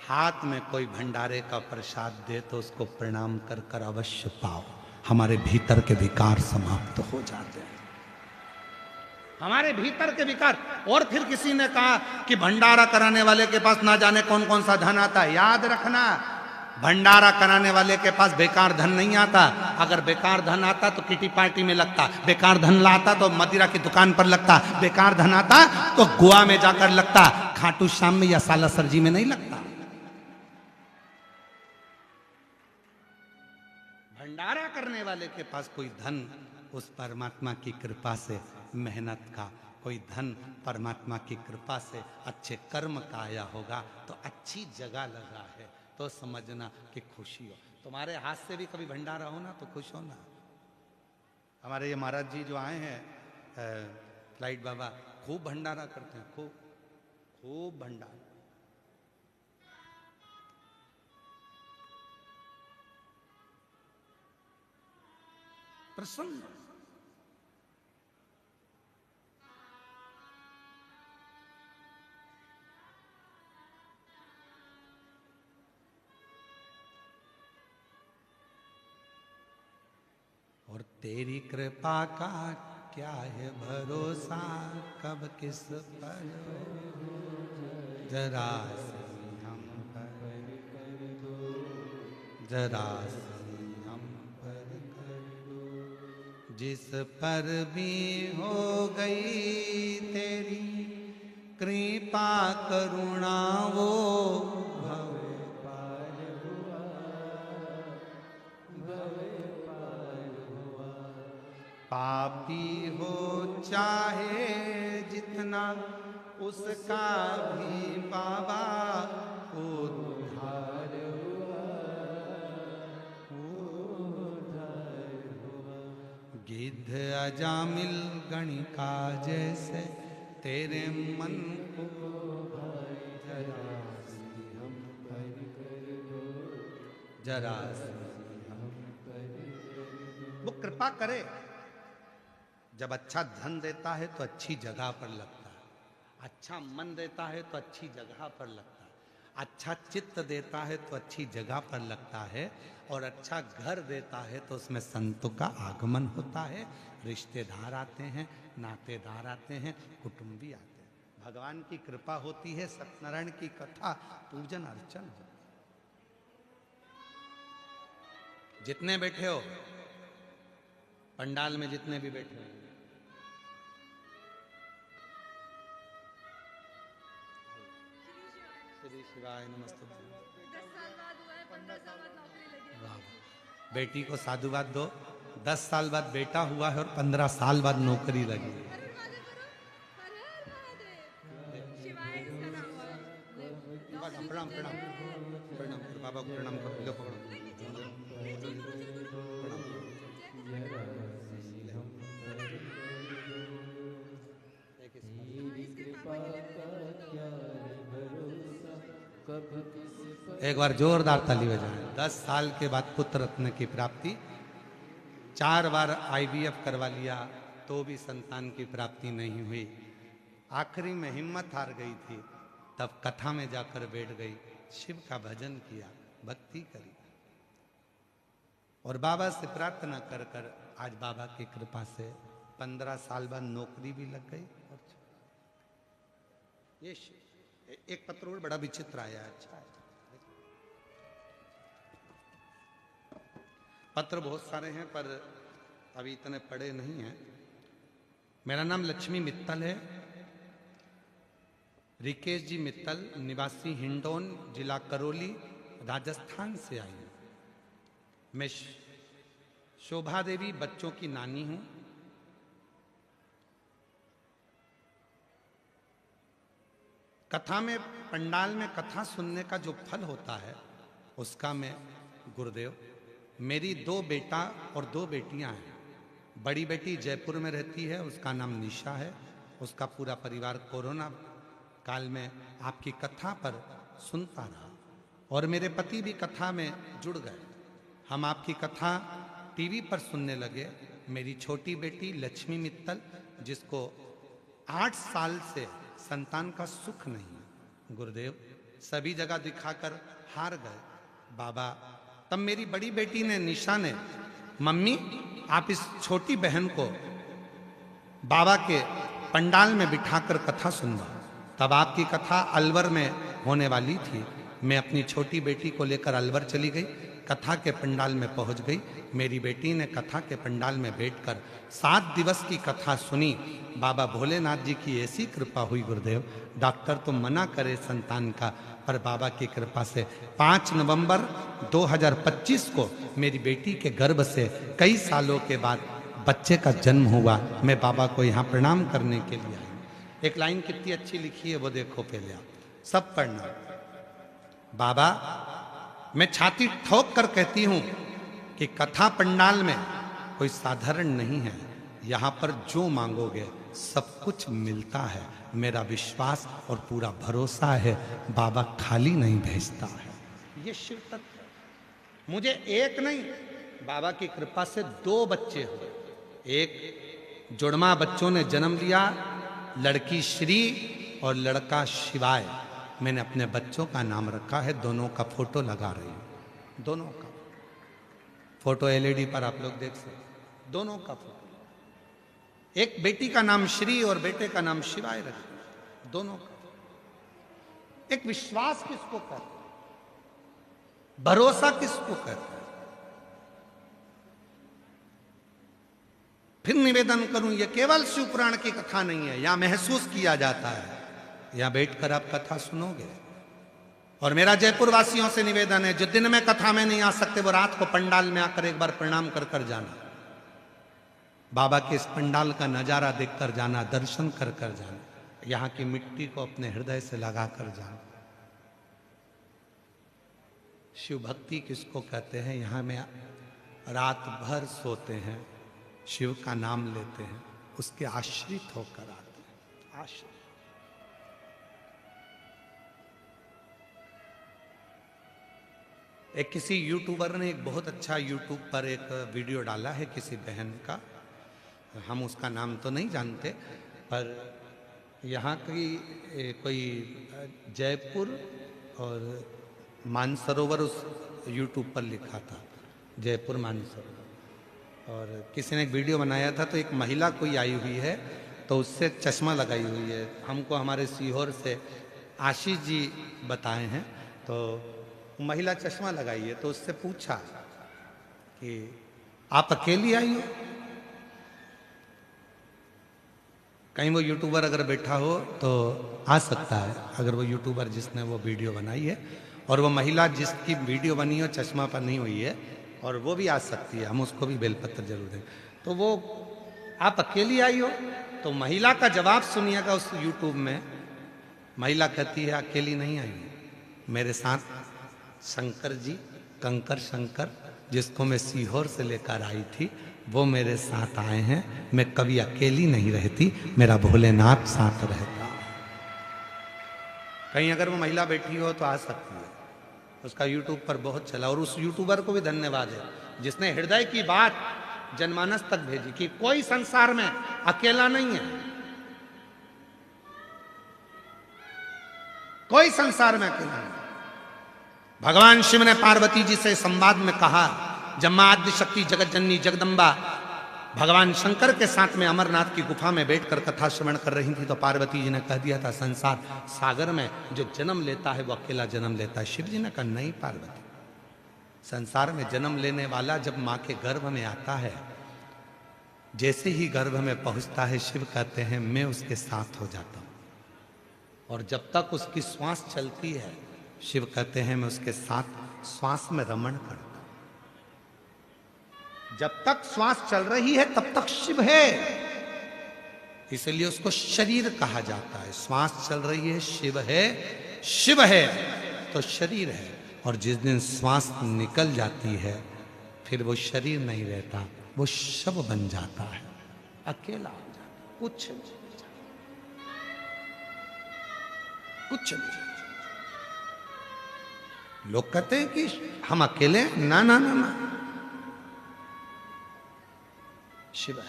हाथ में कोई भंडारे का प्रसाद दे तो उसको प्रणाम कर कर अवश्य पाओ। हमारे भीतर के विकार समाप्त हो जाते हैं, हमारे भीतर के विकार। और फिर किसी ने कहा कि भंडारा कराने वाले के पास ना जाने कौन कौन सा धन आता है। याद रखना, भंडारा कराने वाले के पास बेकार धन नहीं आता। अगर बेकार धन आता तो किटी पार्टी में लगता, बेकार धन लाता तो मदिरा की दुकान पर लगता, बेकार धन आता तो गोवा में जाकर लगता, खाटू श्याम में या सालासर जी में नहीं लगता। भंडारा करने वाले के पास कोई धन उस परमात्मा की कृपा से, मेहनत का कोई धन परमात्मा की कृपा से, अच्छे कर्म का आया होगा तो अच्छी जगह लगा है तो समझना कि खुशी हो। तुम्हारे हाथ से भी कभी भंडारा हो ना तो खुश हो ना। हमारे ये महाराज जी जो आए हैं फ्लाइट बाबा, खूब भंडारा करते हैं, खूब खूब भंडारा। प्रसन्न और तेरी कृपा का क्या है भरोसा, कब किस पर जरा सी हम पर कर दो, जरा सी हम पर कर दो। जिस पर भी हो गई तेरी कृपा करुणा वो भव पार हुआ, भव पार हुआ। पापी हो चाहे जितना उसका भी बाबा उद्धार हुआ, उद्धार हुआ। गिद्ध अजामिल गणिका जैसे तेरे मन को भाई, जरा सी हम पर कर दो, जरा सी हम पर कर दो। वो कृपा करे। जब अच्छा धन देता है तो अच्छी जगह पर लगता है, अच्छा मन देता है तो अच्छी जगह पर लगता है, अच्छा चित्त देता है तो अच्छी जगह पर लगता है, और अच्छा घर देता है तो उसमें संतों का आगमन होता है, रिश्तेदार आते हैं, नातेदार आते हैं, कुटुंबी आते हैं। भगवान की कृपा होती है, सत्यनारायण की कथा पूजन अर्चन होता है। जितने बैठे हो पंडाल में, जितने भी बैठे हो, श्री शिवाय नमस्ते। 10 साल बाद हुआ है, 15 साल बाद नौकरी लगी। वाह, बेटी को साधुवाद दो। 10 साल बाद बेटा हुआ है और 15 साल बाद नौकरी लगी है। हर हर महादेव करो, हर हर महादेव। शिवाय इसका नाम हुआ। प्रणाम प्रणाम प्रणाम करो, बाबा को प्रणाम करो, लो पकड़ो। एक बार जोरदार ताली बजाएं। 10 साल के बाद पुत्र रत्न की प्राप्ति, 4 बार IVF करवा लिया तो भी संतान की प्राप्ति नहीं हुई। आखिरी में हिम्मत हार गई थी, तब कथा में जाकर बैठ गई, शिव का भजन किया, भक्ति करी, और बाबा से प्रार्थना कर कर आज बाबा की कृपा से 15 साल बाद नौकरी भी लग गई। ये एक पत्र और बड़ा विचित्र आया। अच्छा है, पत्र बहुत सारे हैं पर अभी इतने पढ़े नहीं हैं। मेरा नाम लक्ष्मी मित्तल है, रिकेश जी मित्तल, निवासी हिंडौन, जिला करौली, राजस्थान से आई हूं। मैं शोभा देवी बच्चों की नानी हूं। कथा में, पंडाल में कथा सुनने का जो फल होता है उसका मैं गुरुदेव। मेरी 2 बेटा और 2 बेटियां हैं। बड़ी बेटी जयपुर में रहती है, उसका नाम निशा है। उसका पूरा परिवार कोरोना काल में आपकी कथा पर सुनता रहा, और मेरे पति भी कथा में जुड़ गए। हम आपकी कथा टीवी पर सुनने लगे। मेरी छोटी बेटी लक्ष्मी मित्तल, जिसको 8 साल से संतान का सुख नहीं, गुरुदेव सभी जगह दिखाकर हार गए। बाबा, तब मेरी बड़ी बेटी ने, निशा ने, मम्मी आप इस छोटी बहन को बाबा के पंडाल में बिठाकर कथा सुनवा। तब आपकी कथा अलवर में होने वाली थी। मैं अपनी छोटी बेटी को लेकर अलवर चली गई। कथा के पंडाल में पहुंच गई। मेरी बेटी ने कथा के पंडाल में बैठकर 7 दिवस की कथा सुनी। बाबा भोलेनाथ जी की ऐसी कृपा हुई गुरुदेव, डॉक्टर तो मना करे संतान का, पर बाबा की कृपा से 5 नवंबर 2025 को मेरी बेटी के गर्भ से कई सालों के बाद बच्चे का जन्म हुआ। मैं बाबा को यहाँ प्रणाम करने के लिए आई। एक लाइन कितनी अच्छी लिखी है वो देखो पहले आप, सब पढ़ना। बाबा, मैं छाती ठोक कर कहती हूं कि कथा पंडाल में कोई साधारण नहीं है। यहां पर जो मांगोगे सब कुछ मिलता है। मेरा विश्वास और पूरा भरोसा है, बाबा खाली नहीं भेजता है। ये शिव तत्व। मुझे एक नहीं, बाबा की कृपा से 2 बच्चे हुए। एक जुड़वा बच्चों ने जन्म लिया, लड़की श्री और लड़का शिवाय। मैंने अपने बच्चों का नाम रखा है। दोनों का फोटो लगा रही हूं, दोनों का फोटो एलईडी पर आप लोग देख सकते। दोनों का फोटो, एक बेटी का नाम श्री और बेटे का नाम शिवाय रखा, दोनों का। एक विश्वास किसको कहते हैं, भरोसा किसको कहते हैं। फिर निवेदन करूं, यह केवल शिव पुराण की कथा नहीं है, यहां महसूस किया जाता है। यहां बैठकर आप कथा सुनोगे। और मेरा जयपुर वासियों से निवेदन है, जो दिन में कथा में नहीं आ सकते वो रात को पंडाल में आकर एक बार प्रणाम कर कर जाना। बाबा के इस पंडाल का नजारा देखकर जाना, दर्शन कर कर जाना, यहां की मिट्टी को अपने हृदय से लगा कर जाना। शिव भक्ति किसको कहते हैं। यहां में रात भर सोते हैं, शिव का नाम लेते हैं, उसके आश्रित होकर आते हैं। आश्रित। एक किसी यूट्यूबर ने एक बहुत अच्छा यूट्यूब पर एक वीडियो डाला है किसी बहन का, हम उसका नाम तो नहीं जानते, पर यहाँ की कोई जयपुर और मानसरोवर उस यूट्यूब पर लिखा था, जयपुर मानसरोवर। और किसी ने एक वीडियो बनाया था, तो एक महिला कोई आई हुई है, तो उससे चश्मा लगाई हुई है। हमको हमारे सीहोर से आशीष जी बताए हैं। तो महिला चश्मा लगाई है, तो उससे पूछा कि आप अकेली आई हो। कहीं वो यूट्यूबर अगर बैठा हो तो आ सकता है, अगर वो यूट्यूबर जिसने वो वीडियो बनाई है और वो महिला जिसकी वीडियो बनी हो चश्मा पर नहीं हुई है, और वो भी आ सकती है, हम उसको भी बेलपत्र जरूर दें। तो वो आप अकेली आई हो, तो महिला का जवाब सुनिएगा उस यूट्यूब में। महिला कहती है अकेली नहीं आई, मेरे साथ शंकर जी, कंकर शंकर, जिसको मैं सीहोर से लेकर आई थी, वो मेरे साथ आए हैं। मैं कभी अकेली नहीं रहती, मेरा भोलेनाथ साथ रहता। कहीं अगर वो महिला बैठी हो तो आ सकती है, उसका यूट्यूब पर बहुत चला। और उस यूट्यूबर को भी धन्यवाद है जिसने हृदय की बात जनमानस तक भेजी कि कोई संसार में अकेला नहीं है, कोई संसार में अकेला नहीं। भगवान शिव ने पार्वती जी से संवाद में कहा, जब मां आद्य शक्ति जगत जननी जगदम्बा भगवान शंकर के साथ में अमरनाथ की गुफा में बैठकर कथा श्रवण कर रही थी, तो पार्वती जी ने कह दिया था, संसार सागर में जो जन्म लेता है वो अकेला जन्म लेता है। शिव जी ने कहा, नहीं पार्वती, संसार में जन्म लेने वाला जब मां के गर्भ में आता है, जैसे ही गर्भ में पहुंचता है, शिव कहते हैं मैं उसके साथ हो जाता हूं। और जब तक उसकी श्वास चलती है, शिव कहते हैं मैं उसके साथ श्वास में रमण करता हूं। जब तक श्वास चल रही है तब तक शिव है, इसलिए उसको शरीर कहा जाता है। श्वास चल रही है, शिव है, शिव है तो शरीर है। और जिस दिन श्वास निकल जाती है, फिर वो शरीर नहीं रहता, वो शव बन जाता है, अकेला हो जाता, कुछ नहीं। लोग कहते हैं कि हम अकेले हैं। ना ना ना ना, शिवा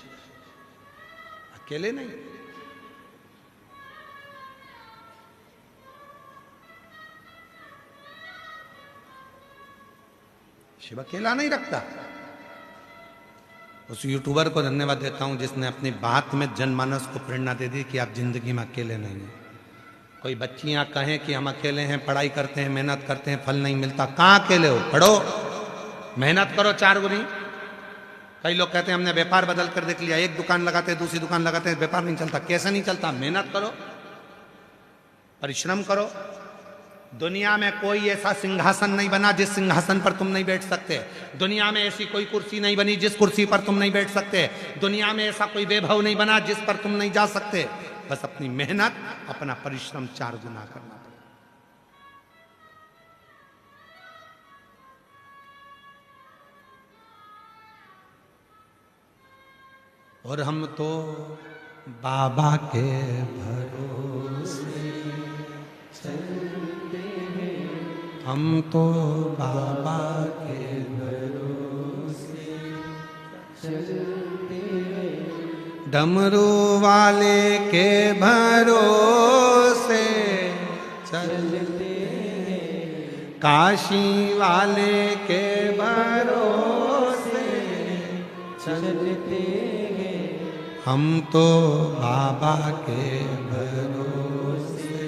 अकेले नहीं। शिव अकेला नहीं रखता। उस यूट्यूबर को धन्यवाद देता हूं जिसने अपनी बात में जनमानस को प्रेरणा दे दी कि आप जिंदगी में अकेले नहीं हैं। कोई बच्चियां कहें कि हम अकेले हैं, पढ़ाई करते हैं, मेहनत करते हैं, फल नहीं मिलता, कहां अकेले हो? पढ़ो, मेहनत करो 4 गुनी। कई लोग कहते हैं हमने व्यापार बदल कर देख लिया, एक दुकान लगाते हैं दूसरी दुकान लगाते हैं, व्यापार नहीं चलता। कैसे नहीं चलता? मेहनत करो, परिश्रम करो। दुनिया में कोई ऐसा सिंहासन नहीं बना जिस सिंहासन पर तुम नहीं बैठ सकते। दुनिया में ऐसी कोई कुर्सी नहीं बनी जिस कुर्सी पर तुम नहीं बैठ सकते। दुनिया में ऐसा कोई वैभव नहीं बना जिस पर तुम नहीं जा सकते। बस अपनी मेहनत, अपना परिश्रम 4 गुना करना पड़ेगा। और हम तो बाबा के भरोसे चलते हैं, हम तो बाबा के भरोसे चलते हैं, डमरू वाले के भरोसे चलते हैं, काशी वाले के भरोसे चलते हैं, हम तो बाबा के भरोसे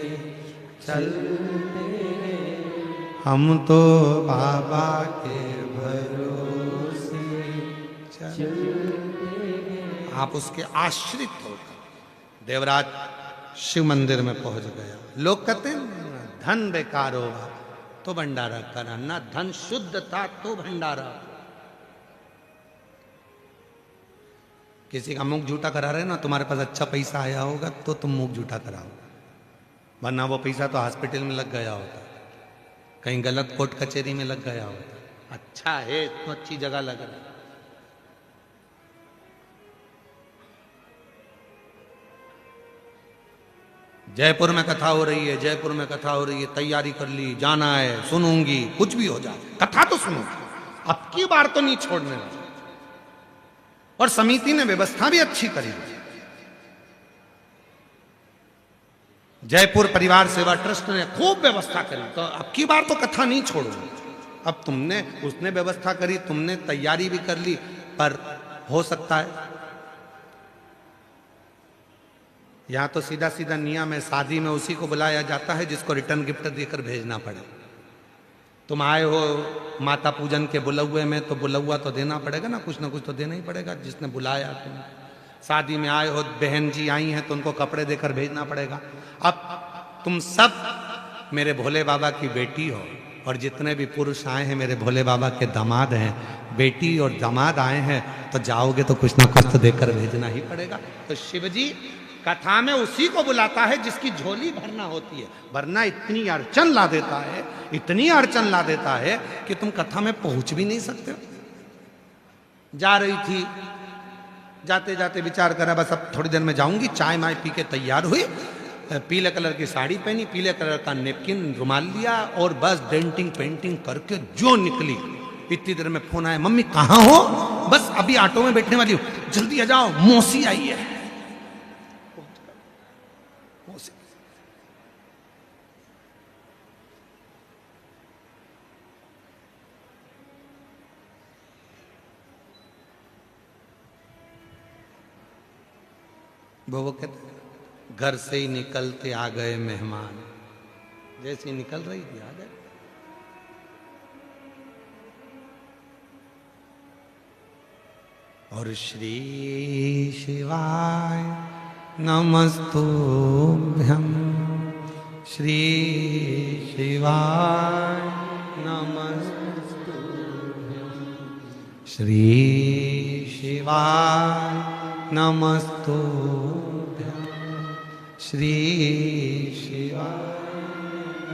चलते हैं, हम तो बाबा के भरोसे चलते हैं। आप उसके आश्रित होकर देवराज शिव मंदिर में पहुंच गया। लोग कहते हैं धन बेकार होगा तो भंडारा करा, ना धन शुद्ध था तो भंडारा। किसी का मुख झूठा करा रहे ना, तुम्हारे पास अच्छा पैसा आया होगा तो तुम मुख झूठा कराओ, वरना वो पैसा तो हॉस्पिटल में लग गया होता, कहीं गलत कोर्ट कचहरी में लग गया होता। अच्छा है तो अच्छी जगह लग रहा है। जयपुर में कथा हो रही है, जयपुर में कथा हो रही है, तैयारी कर ली, जाना है, सुनूंगी, कुछ भी हो जाए, कथा तो सुनो, अब की बार तो नहीं छोड़ने वाला। और समिति ने व्यवस्था भी अच्छी करी। जयपुर परिवार सेवा ट्रस्ट ने खूब व्यवस्था करी, तो अब की बार तो कथा नहीं छोड़ूंगी। अब तुमने, उसने व्यवस्था करी, तुमने तैयारी भी कर ली, पर हो सकता है यहां तो सीधा सीधा नियम है, शादी में उसी को बुलाया जाता है जिसको रिटर्न गिफ्ट देकर भेजना पड़े। तुम आए हो माता पूजन के बुलौए में, तो बुलौआ तो देना पड़ेगा ना, कुछ तो देना ही पड़ेगा जिसने बुलाया तुम। शादी में आए हो, बहन जी आई हैं तो उनको कपड़े देकर भेजना पड़ेगा। अब तुम सब मेरे भोले बाबा की बेटी हो, और जितने भी पुरुष आए हैं मेरे भोले बाबा के दामाद हैं। बेटी और दामाद आए हैं तो जाओगे तो कुछ ना कुछ तो देकर भेजना ही पड़ेगा। तो शिवजी कथा में उसी को बुलाता है जिसकी झोली भरना होती है, वरना इतनी अड़चन ला देता है, इतनी अड़चन ला देता है कि तुम कथा में पहुंच भी नहीं सकते। जा रही थी, जाते जाते विचार करा बस अब थोड़ी देर में जाऊंगी, चाय माय पी के तैयार हुई, पीले कलर की साड़ी पहनी, पीले कलर का नेपकिन रुमाल लिया, और बस डेंटिंग पेंटिंग करके जो निकली, इतनी देर में फोन आया, मम्मी कहाँ हो? बस अभी ऑटो में बैठने वाली हूँ, जल्दी आ जाओ, मौसी आई है। वो कहते घर से ही निकलते आ गए मेहमान, जैसे निकल रही थी आ गए। और श्री शिवाय नमस्तुभ्यं, श्री शिवाय नमस्तुभ्यं, श्री शिवाय नमस्तुभ्यं, श्री शिवाय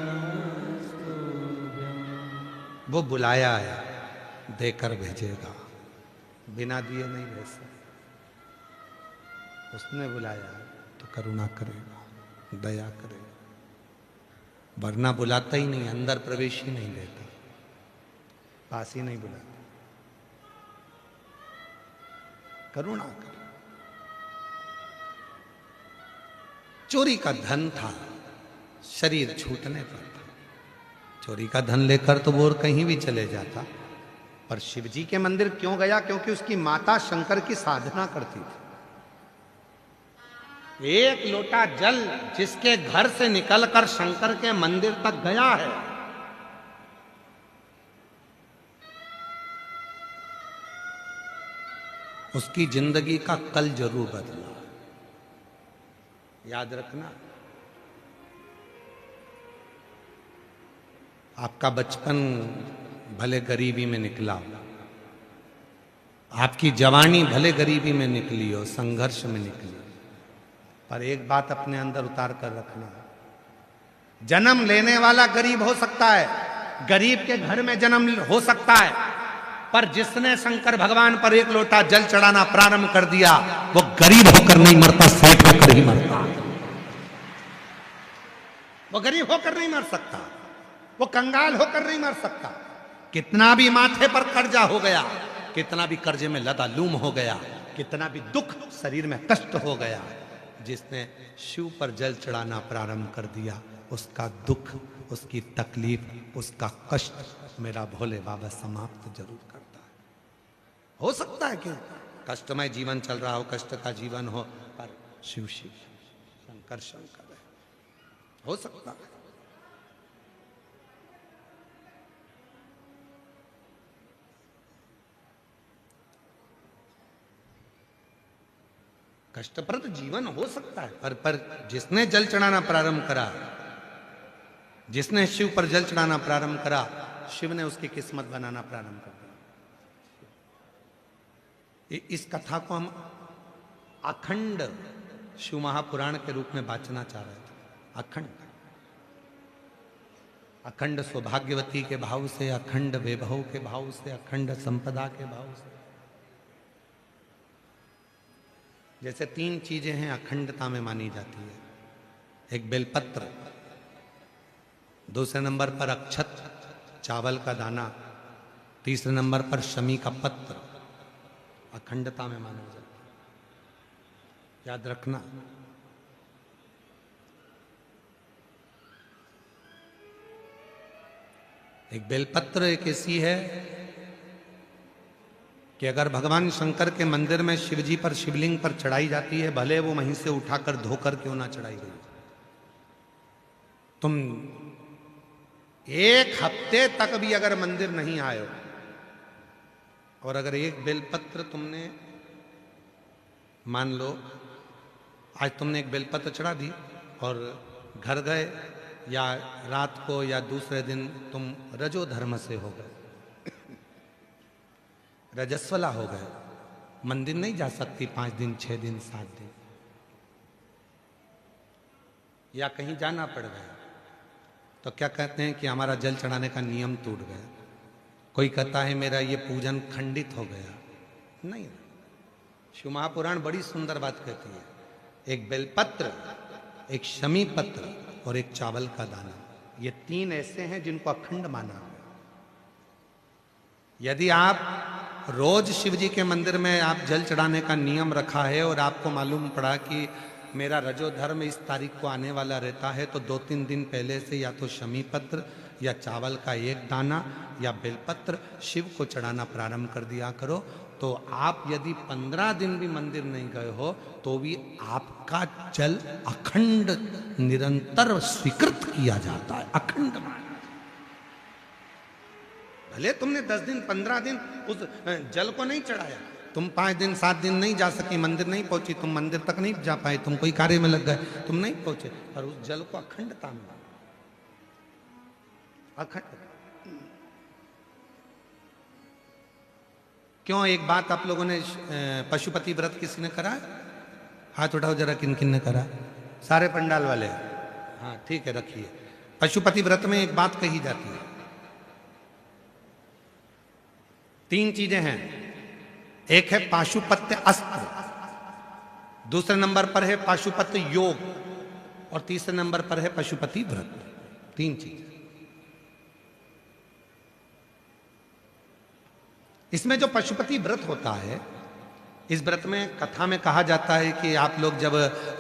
नमस्तुभ्यं। वो बुलाया है, देकर भेजेगा, बिना दिए नहीं भेज सकता। उसने बुलाया तो करुणा करेगा, दया करेगा, वरना बुलाता ही नहीं, अंदर प्रवेश ही नहीं देता। पास ही नहीं बुलाते। करुणा कर। चोरी का धन था, शरीर छूटने पर था। चोरी का धन लेकर तो वो कहीं भी चले जाता, पर शिव जी के मंदिर क्यों गया? क्योंकि उसकी माता शंकर की साधना करती थी। एक लोटा जल जिसके घर से निकलकर शंकर के मंदिर तक गया है, उसकी जिंदगी का कल जरूर बदला। याद रखना, आपका बचपन भले गरीबी में निकला हो, आपकी जवानी भले गरीबी में निकली हो, संघर्ष में निकली हो, पर एक बात अपने अंदर उतार कर रखना, जन्म लेने वाला गरीब हो सकता है, गरीब के घर में जन्म हो सकता है, पर जिसने शंकर भगवान पर एक लोटा जल चढ़ाना प्रारंभ कर दिया, वो गरीब होकर नहीं मरता, सेठ होकर ही मरता। वो गरीब होकर नहीं मर सकता, वो कंगाल होकर नहीं मर सकता। कितना भी माथे पर कर्जा हो गया, कितना भी कर्जे में लदालूम हो गया, कितना भी दुख शरीर में कष्ट हो गया, जिसने शिव पर जल चढ़ाना प्रारंभ कर दिया, उसका दुख, उसकी तकलीफ, उसका कष्ट मेरा भोले बाबा समाप्त जरूर करता है। हो सकता है कि कष्टमय जीवन चल रहा हो, कष्ट का जीवन हो, पर शिव शिव शंकर शंकर है, हो सकता है। कष्टप्रद जीवन हो सकता है, पर जिसने जल चढ़ाना प्रारंभ करा, जिसने शिव पर जल चढ़ाना प्रारंभ करा, शिव ने उसकी किस्मत बनाना प्रारंभ कर दिया। इस कथा को हम अखंड शिव महापुराण के रूप में वाचना चाह रहे थे। अखंड अखंड सौभाग्यवती के भाव से, अखंड वैभव के भाव से, अखंड संपदा के भाव से। जैसे तीन चीजें हैं अखंडता में मानी जाती है, एक बेलपत्र, दूसरे नंबर पर अक्षत चावल का दाना, तीसरे नंबर पर शमी का पत्र, अखंडता में माना जाता है। याद रखना, एक बेलपत्र एक ऐसी है कि अगर भगवान शंकर के मंदिर में शिवजी पर, शिवलिंग पर चढ़ाई जाती है, भले वो वहीं से उठाकर धोकर क्यों ना चढ़ाई गई, तुम एक हफ्ते तक भी अगर मंदिर नहीं आए हो, और अगर एक बेलपत्र तुमने, मान लो आज तुमने एक बेलपत्र चढ़ा दी और घर गए, या रात को या दूसरे दिन तुम रजो धर्म से हो गए, रजस्वला हो गए, मंदिर नहीं जा सकती 5 दिन, 6 दिन, 7 दिन, या कहीं जाना पड़ गया, तो क्या कहते हैं कि हमारा जल चढ़ाने का नियम टूट गया। कोई कहता है मेरा ये पूजन खंडित हो गया। नहीं, शिव महापुराण बड़ी सुंदर बात कहती है, एक बेलपत्र, एक शमी पत्र और एक चावल का दाना, ये 3 ऐसे हैं जिनको अखंड माना। यदि आप रोज शिव जी के मंदिर में आप जल चढ़ाने का नियम रखा है और आपको मालूम पड़ा कि मेरा रजो धर्म इस तारीख को आने वाला रहता है, तो 2-3 दिन पहले से या तो शमी पत्र या चावल का एक दाना या बेलपत्र शिव को चढ़ाना प्रारंभ कर दिया करो। तो आप यदि 15 दिन भी मंदिर नहीं गए हो तो भी आपका जल अखंड निरंतर स्वीकृत किया जाता है, अखंड। भले तुमने 10 दिन 15 दिन उस जल को नहीं चढ़ाया, तुम 5 दिन 7 दिन नहीं जा सकी, मंदिर नहीं पहुंची, तुम मंदिर तक नहीं जा पाए, तुम कोई कार्य में लग गए, तुम नहीं पहुंचे, पर उस जल को अखंडता में, अखंड। क्यों? एक बात आप लोगों ने, पशुपति व्रत किसी ने करा? हाथ उठाओ जरा, किन किन ने करा? सारे पंडाल वाले? हाँ ठीक है, रखिए। पशुपति व्रत में एक बात कही जाती है, 3 चीजें हैं। एक है पाशुपत्य अस्त्र, दूसरे नंबर पर है पाशुपत्य योग, और तीसरे नंबर पर है पशुपति व्रत। 3 चीज। इसमें जो पशुपति व्रत होता है, इस व्रत में कथा में कहा जाता है कि आप लोग जब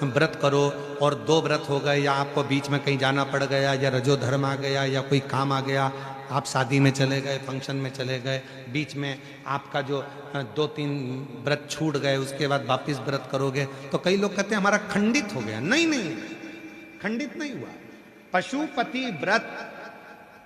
व्रत करो और 2 व्रत हो गए, या आपको बीच में कहीं जाना पड़ गया, या रजो धर्म आ गया, या कोई काम आ गया, आप शादी में चले गए, फंक्शन में चले गए, बीच में आपका जो 2-3 व्रत छूट गए, उसके बाद वापिस व्रत करोगे, तो कई लोग कहते हैं हमारा खंडित हो गया। नहीं नहीं, खंडित नहीं हुआ। पशुपति व्रत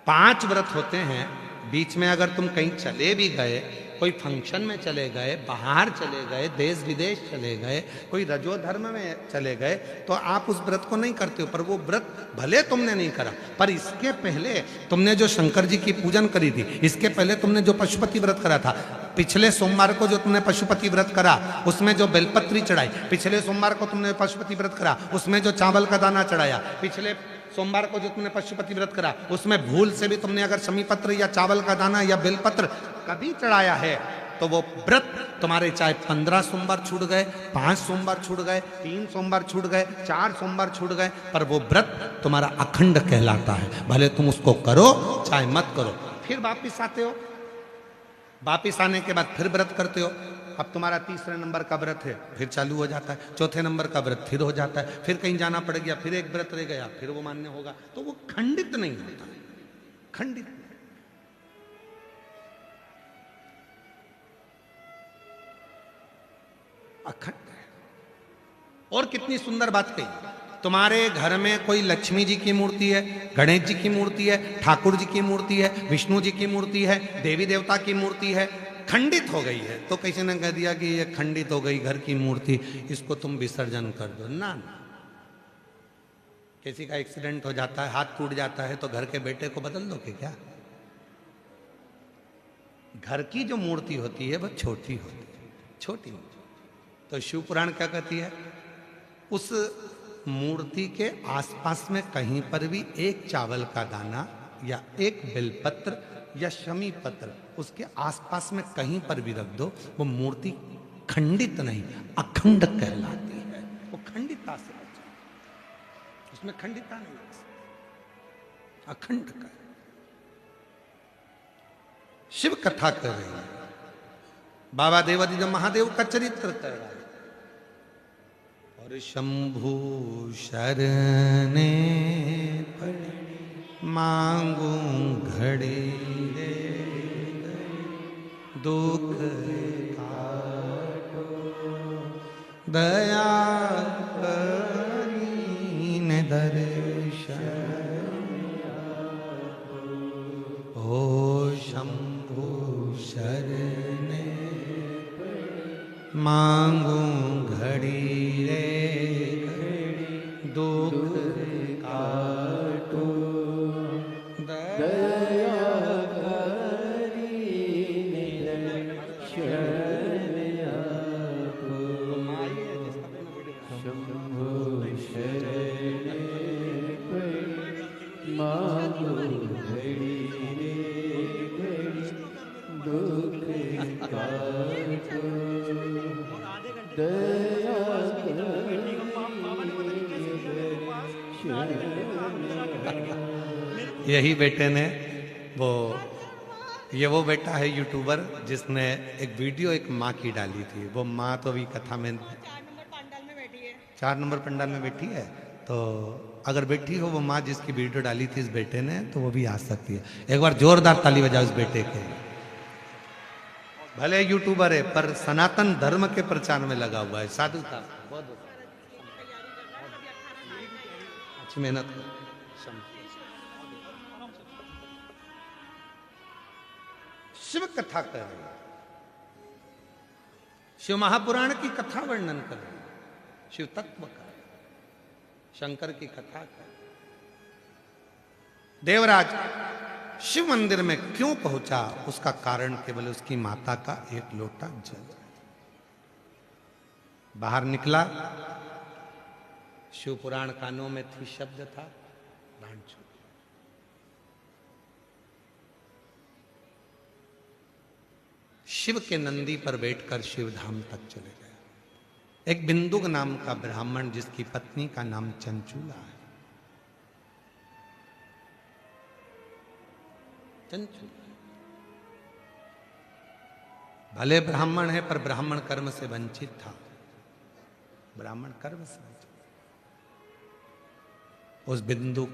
5 व्रत होते हैं। बीच में अगर तुम कहीं चले भी गए, कोई फंक्शन में चले गए, बाहर चले गए, देश विदेश चले गए, कोई रजो धर्म में चले गए, तो आप उस व्रत को नहीं करते हो। पर वो व्रत भले तुमने नहीं करा, पर इसके पहले तुमने जो शंकर जी की पूजन करी थी, इसके पहले तुमने जो पशुपति व्रत करा था, पिछले सोमवार को जो तुमने पशुपति व्रत करा उसमें जो बेलपत्री चढ़ाई, पिछले सोमवार को तुमने पशुपति व्रत करा उसमें जो चावल का दाना चढ़ाया, पिछले सोमवार को जो तुमने पशुपति व्रत करा उसमें भूल से भी तुमने अगर शमी पत्र या चावल का दाना या बेलपत्र कभी चढ़ाया है, तो वो व्रत तुम्हारे चाहे 15 सोमवार छूट गए, 5 सोमवार छूट गए, 3 सोमवार छूट गए, 4 सोमवार छूट गए, पर वो व्रत तुम्हारा अखंड कहलाता है। भले तुम उसको करो चाहे मत करो। फिर वापिस आते हो, वापिस आने के बाद फिर व्रत करते हो। अब तुम्हारा 3रे नंबर का व्रत है, फिर चालू हो जाता है। 4थे नंबर का व्रत फिर हो जाता है, फिर कहीं जाना पड़ गया, फिर एक व्रत रह गया, फिर वो मान्य होगा। तो वो खंडित नहीं होता, खंडित। अखंड है। और कितनी सुंदर बात कही। तुम्हारे घर में कोई लक्ष्मी जी की मूर्ति है, गणेश जी की मूर्ति है, ठाकुर जी की मूर्ति है, विष्णु जी की मूर्ति है, देवी देवता की मूर्ति है, खंडित हो गई है, तो किसी ने कह दिया कि ये खंडित हो गई घर की मूर्ति, इसको तुम विसर्जन कर दो। ना ना, किसी का एक्सीडेंट हो जाता है, हाथ टूट जाता है, तो घर के बेटे को बदल दोगे क्या? घर की जो मूर्ति होती है वह छोटी होती है, छोटी। तो शिव पुराण क्या कहती है? उस मूर्ति के आसपास में कहीं पर भी एक चावल का दाना या एक बेलपत्र या शमी पत्र उसके आसपास में कहीं पर भी रख दो, वो मूर्ति खंडित नहीं, अखंड कहलाती है। वो खंडितता से बचा, उसमें खंडितता नहीं है, अखंड का। शिव कथा कर रही है, बाबा देवादिदेव महादेव का चरित्र कर रहा है। और शंभु शरणे पड़े मांगू घड़ी रे दुख काटो दया करीन दर्शन ओ शंभु शरणे मांगू घड़ी रे दुख काटो यही बेटे ने वो बेटा है यूट्यूबर जिसने एक वीडियो एक माँ की डाली थी। वो माँ तो अभी कथा में 4 नंबर पंडाल में बैठी है। 4 नंबर पंडाल में बैठी है। तो अगर बैठी हो वो माँ जिसकी वीडियो डाली थी इस बेटे ने, तो वो भी आ सकती है। एक बार जोरदार ताली बजाओ इस बेटे के। भले यूट्यूबर है पर सनातन धर्म के प्रचार में लगा हुआ है। साधु था, बहुत अच्छी मेहनत कर। शिव कथा कर रहे हैं, शिव महापुराण की कथा वर्णन कर रहे हैं, शिव तत्व का, शंकर की कथा का। देवराज शिव मंदिर में क्यों पहुंचा, उसका कारण केवल उसकी माता का एक लोटा जल। बाहर निकला, शिव पुराण कानों में थी, शब्द था रांचू। शिव के नंदी पर बैठकर शिव धाम तक चले गए। एक बिंदुक नाम का ब्राह्मण जिसकी पत्नी का नाम चंचूला है, चंचूला भले ब्राह्मण है पर ब्राह्मण कर्म से वंचित था, ब्राह्मण कर्म से वंचित। उस बिंदु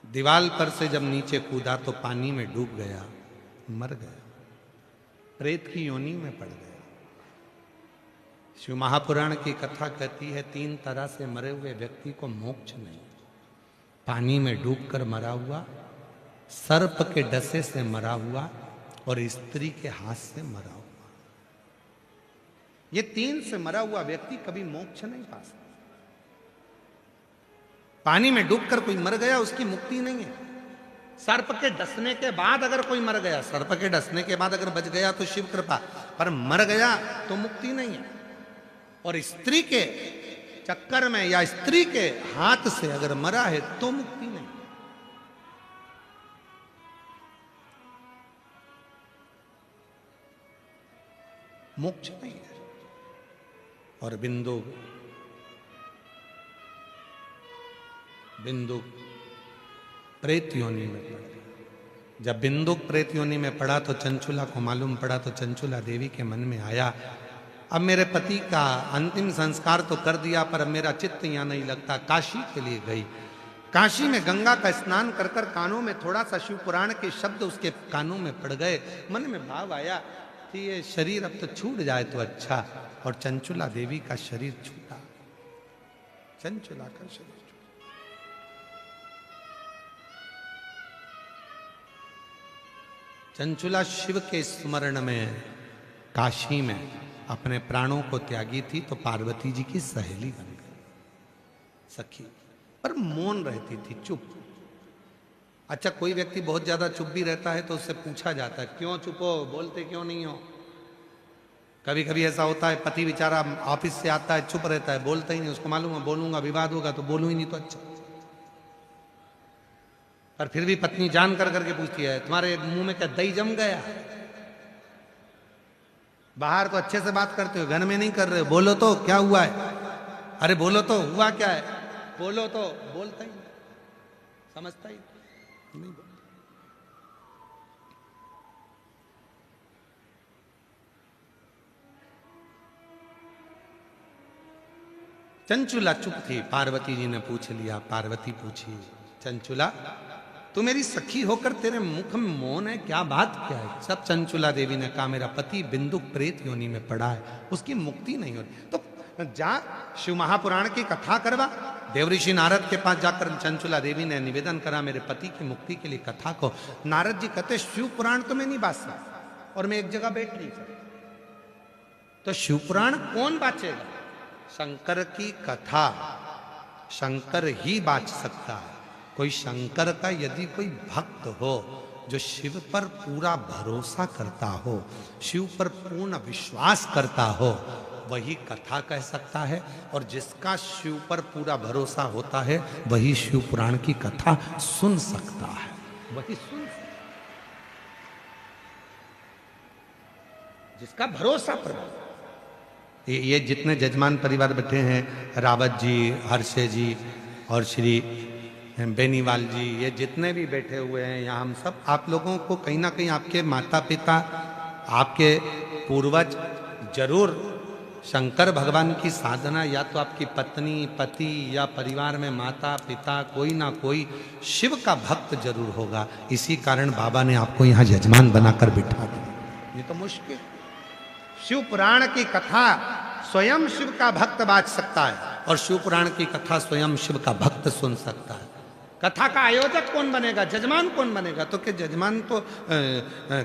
दीवाल पर से जब नीचे कूदा तो पानी में डूब गया, मर गया, प्रेत की योनि में पड़ गया। शिव महापुराण की कथा कहती है 3 तरह से मरे हुए व्यक्ति को मोक्ष नहीं। पानी में डूबकर मरा हुआ, सर्प के डसे से मरा हुआ और स्त्री के हाथ से मरा हुआ। ये 3 से मरा हुआ व्यक्ति कभी मोक्ष नहीं पा सकता। पानी में डूबकर कोई मर गया, उसकी मुक्ति नहीं है। सर्प के डसने के बाद अगर कोई मर गया, सर्प के डसने के बाद अगर बच गया तो शिव कृपा, पर मर गया तो मुक्ति नहीं है। और स्त्री के चक्कर में या स्त्री के हाथ से अगर मरा है तो मुक्ति नहीं। मोक्ष नहीं है। और बिंदु प्रेत योनि में पड़ा। जब बिंदु प्रेत योनि में पड़ा तो चंचुला को मालूम पड़ा, तो चंचुला देवी के मन में आया, अब मेरे पति का अंतिम संस्कार तो कर दिया, पर अब मेरा चित्त यहाँ नहीं लगता। काशी के लिए गई। काशी में गंगा का स्नान कर कर कानों में थोड़ा सा शिव पुराण के शब्द उसके कानों में पड़ गए। मन में भाव आया कि ये शरीर अब तो छूट जाए तो अच्छा। और चंचुला देवी का शरीर छूटा, चंचुला का शरीर। चंचुला शिव के स्मरण में काशी में अपने प्राणों को त्यागी थी, तो पार्वती जी की सहेली बन गई, सखी। पर मौन रहती थी, चुप। अच्छा, कोई व्यक्ति बहुत ज्यादा चुप भी रहता है तो उससे पूछा जाता है, क्यों चुप हो, बोलते क्यों नहीं हो। कभी कभी ऐसा होता है, पति बेचारा ऑफिस से आता है, चुप रहता है, बोलता ही नहीं, उसको मालूम है बोलूंगा विवाद होगा, तो बोलूं ही नहीं तो अच्छा। पर फिर भी पत्नी जान कर करके पूछती है, तुम्हारे मुंह में क्या दही जम गया। बाहर तो अच्छे से बात करते हो, घर में नहीं कर रहे हो, बोलो तो क्या हुआ है। अरे बोलो तो हुआ क्या है, बोलो तो। बोलता ही नहीं, समझता ही नहीं। चंचुला चुप थी। पार्वती जी ने पूछ लिया। पार्वती पूछी, चंचुला तू मेरी सखी होकर तेरे मुख में मौन है, क्या बात क्या है। सब चंचुला देवी ने कहा, मेरा पति बिंदुक प्रेत योनि में पड़ा है, उसकी मुक्ति नहीं हो रही। तो जा शिव महापुराण की कथा करवा। देवऋषि नारद के पास जाकर चंचुला देवी ने निवेदन करा, मेरे पति की मुक्ति के लिए कथा को। नारद जी कहते, शिव पुराण तो मैं नहीं बात सकता और मैं एक जगह बैठ नहीं सकता, तो शिव पुराण कौन बाचेगा। शंकर की कथा शंकर ही बाच सकता है। कोई शंकर का यदि कोई भक्त हो जो शिव पर पूरा भरोसा करता हो, शिव पर पूर्ण विश्वास करता हो, वही कथा कह सकता है। और जिसका शिव पर पूरा भरोसा होता है वही शिव पुराण की कथा सुन सकता है, वही सुन सकता है। जिसका भरोसा पर। ये जितने जजमान परिवार बैठे हैं, रावत जी, हर्षे जी और श्री बेनीवाल जी, ये जितने भी बैठे हुए हैं यहाँ, हम सब आप लोगों को कहीं ना कहीं आपके माता पिता, आपके पूर्वज जरूर शंकर भगवान की साधना, या तो आपकी पत्नी, पति या परिवार में माता पिता कोई ना कोई शिव का भक्त जरूर होगा। इसी कारण बाबा ने आपको यहाँ यजमान बनाकर बिठा दिया। ये तो मुश्किल। शिव पुराण की कथा स्वयं शिव का भक्त बाच सकता है और शिव पुराण की कथा स्वयं शिव का भक्त सुन सकता है। कथा का आयोजक कौन बनेगा, जजमान कौन बनेगा। तो कि जजमान तो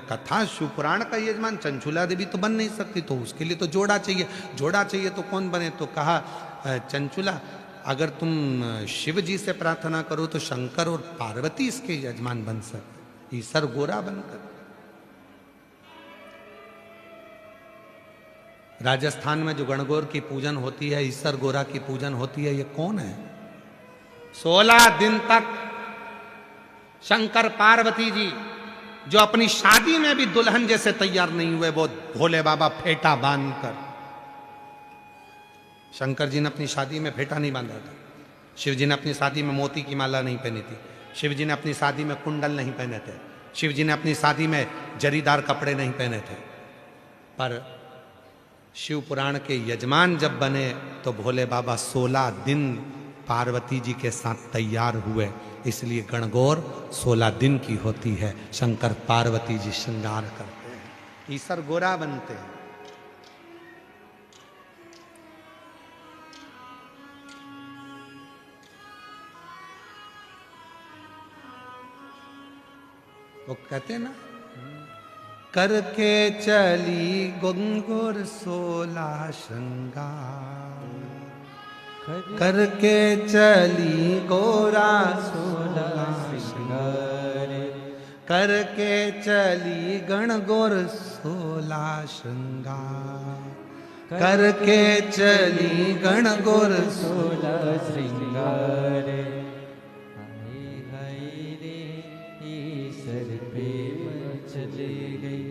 कथा शिव पुराण का यजमान चंचुला देवी तो बन नहीं सकती, तो उसके लिए तो जोड़ा चाहिए। जोड़ा चाहिए तो कौन बने। तो कहा, चंचुला अगर तुम शिव जी से प्रार्थना करो तो शंकर और पार्वती इसके यजमान बन सकते, ईसर गोरा बनकर। राजस्थान में जो गणगौर की पूजन होती है, ईसर गोरा की पूजन होती है, ये कौन है। 16 दिन तक शंकर पार्वती जी जो अपनी शादी में भी दुल्हन जैसे तैयार नहीं हुए, वो भोले बाबा फेटा बांधकर। शंकर जी ने अपनी शादी में फेटा नहीं बांधा था। शिव जी ने अपनी शादी में मोती की माला नहीं पहनी थी। शिव जी ने अपनी शादी में कुंडल नहीं पहने थे। शिव जी ने अपनी शादी में जरीदार कपड़े नहीं पहने थे, पर शिव पुराण के यजमान जब बने तो भोले बाबा 16 दिन पार्वती जी के साथ तैयार हुए। इसलिए गणगौर 16 दिन की होती है। शंकर पार्वती जी श्रृंगार करते हैं, ईश्वर गोरा बनते हैं। वो कहते हैं ना, करके चली गंगोर 16 श्रृंगार, करके चली गोरा 16 श्रृंगार, करके चली गणगौर 16 श्रृंगार, करके चली गणगौर 16 श्रृंगार। हाय हाय रे ईश्वर प्रेम चले गई,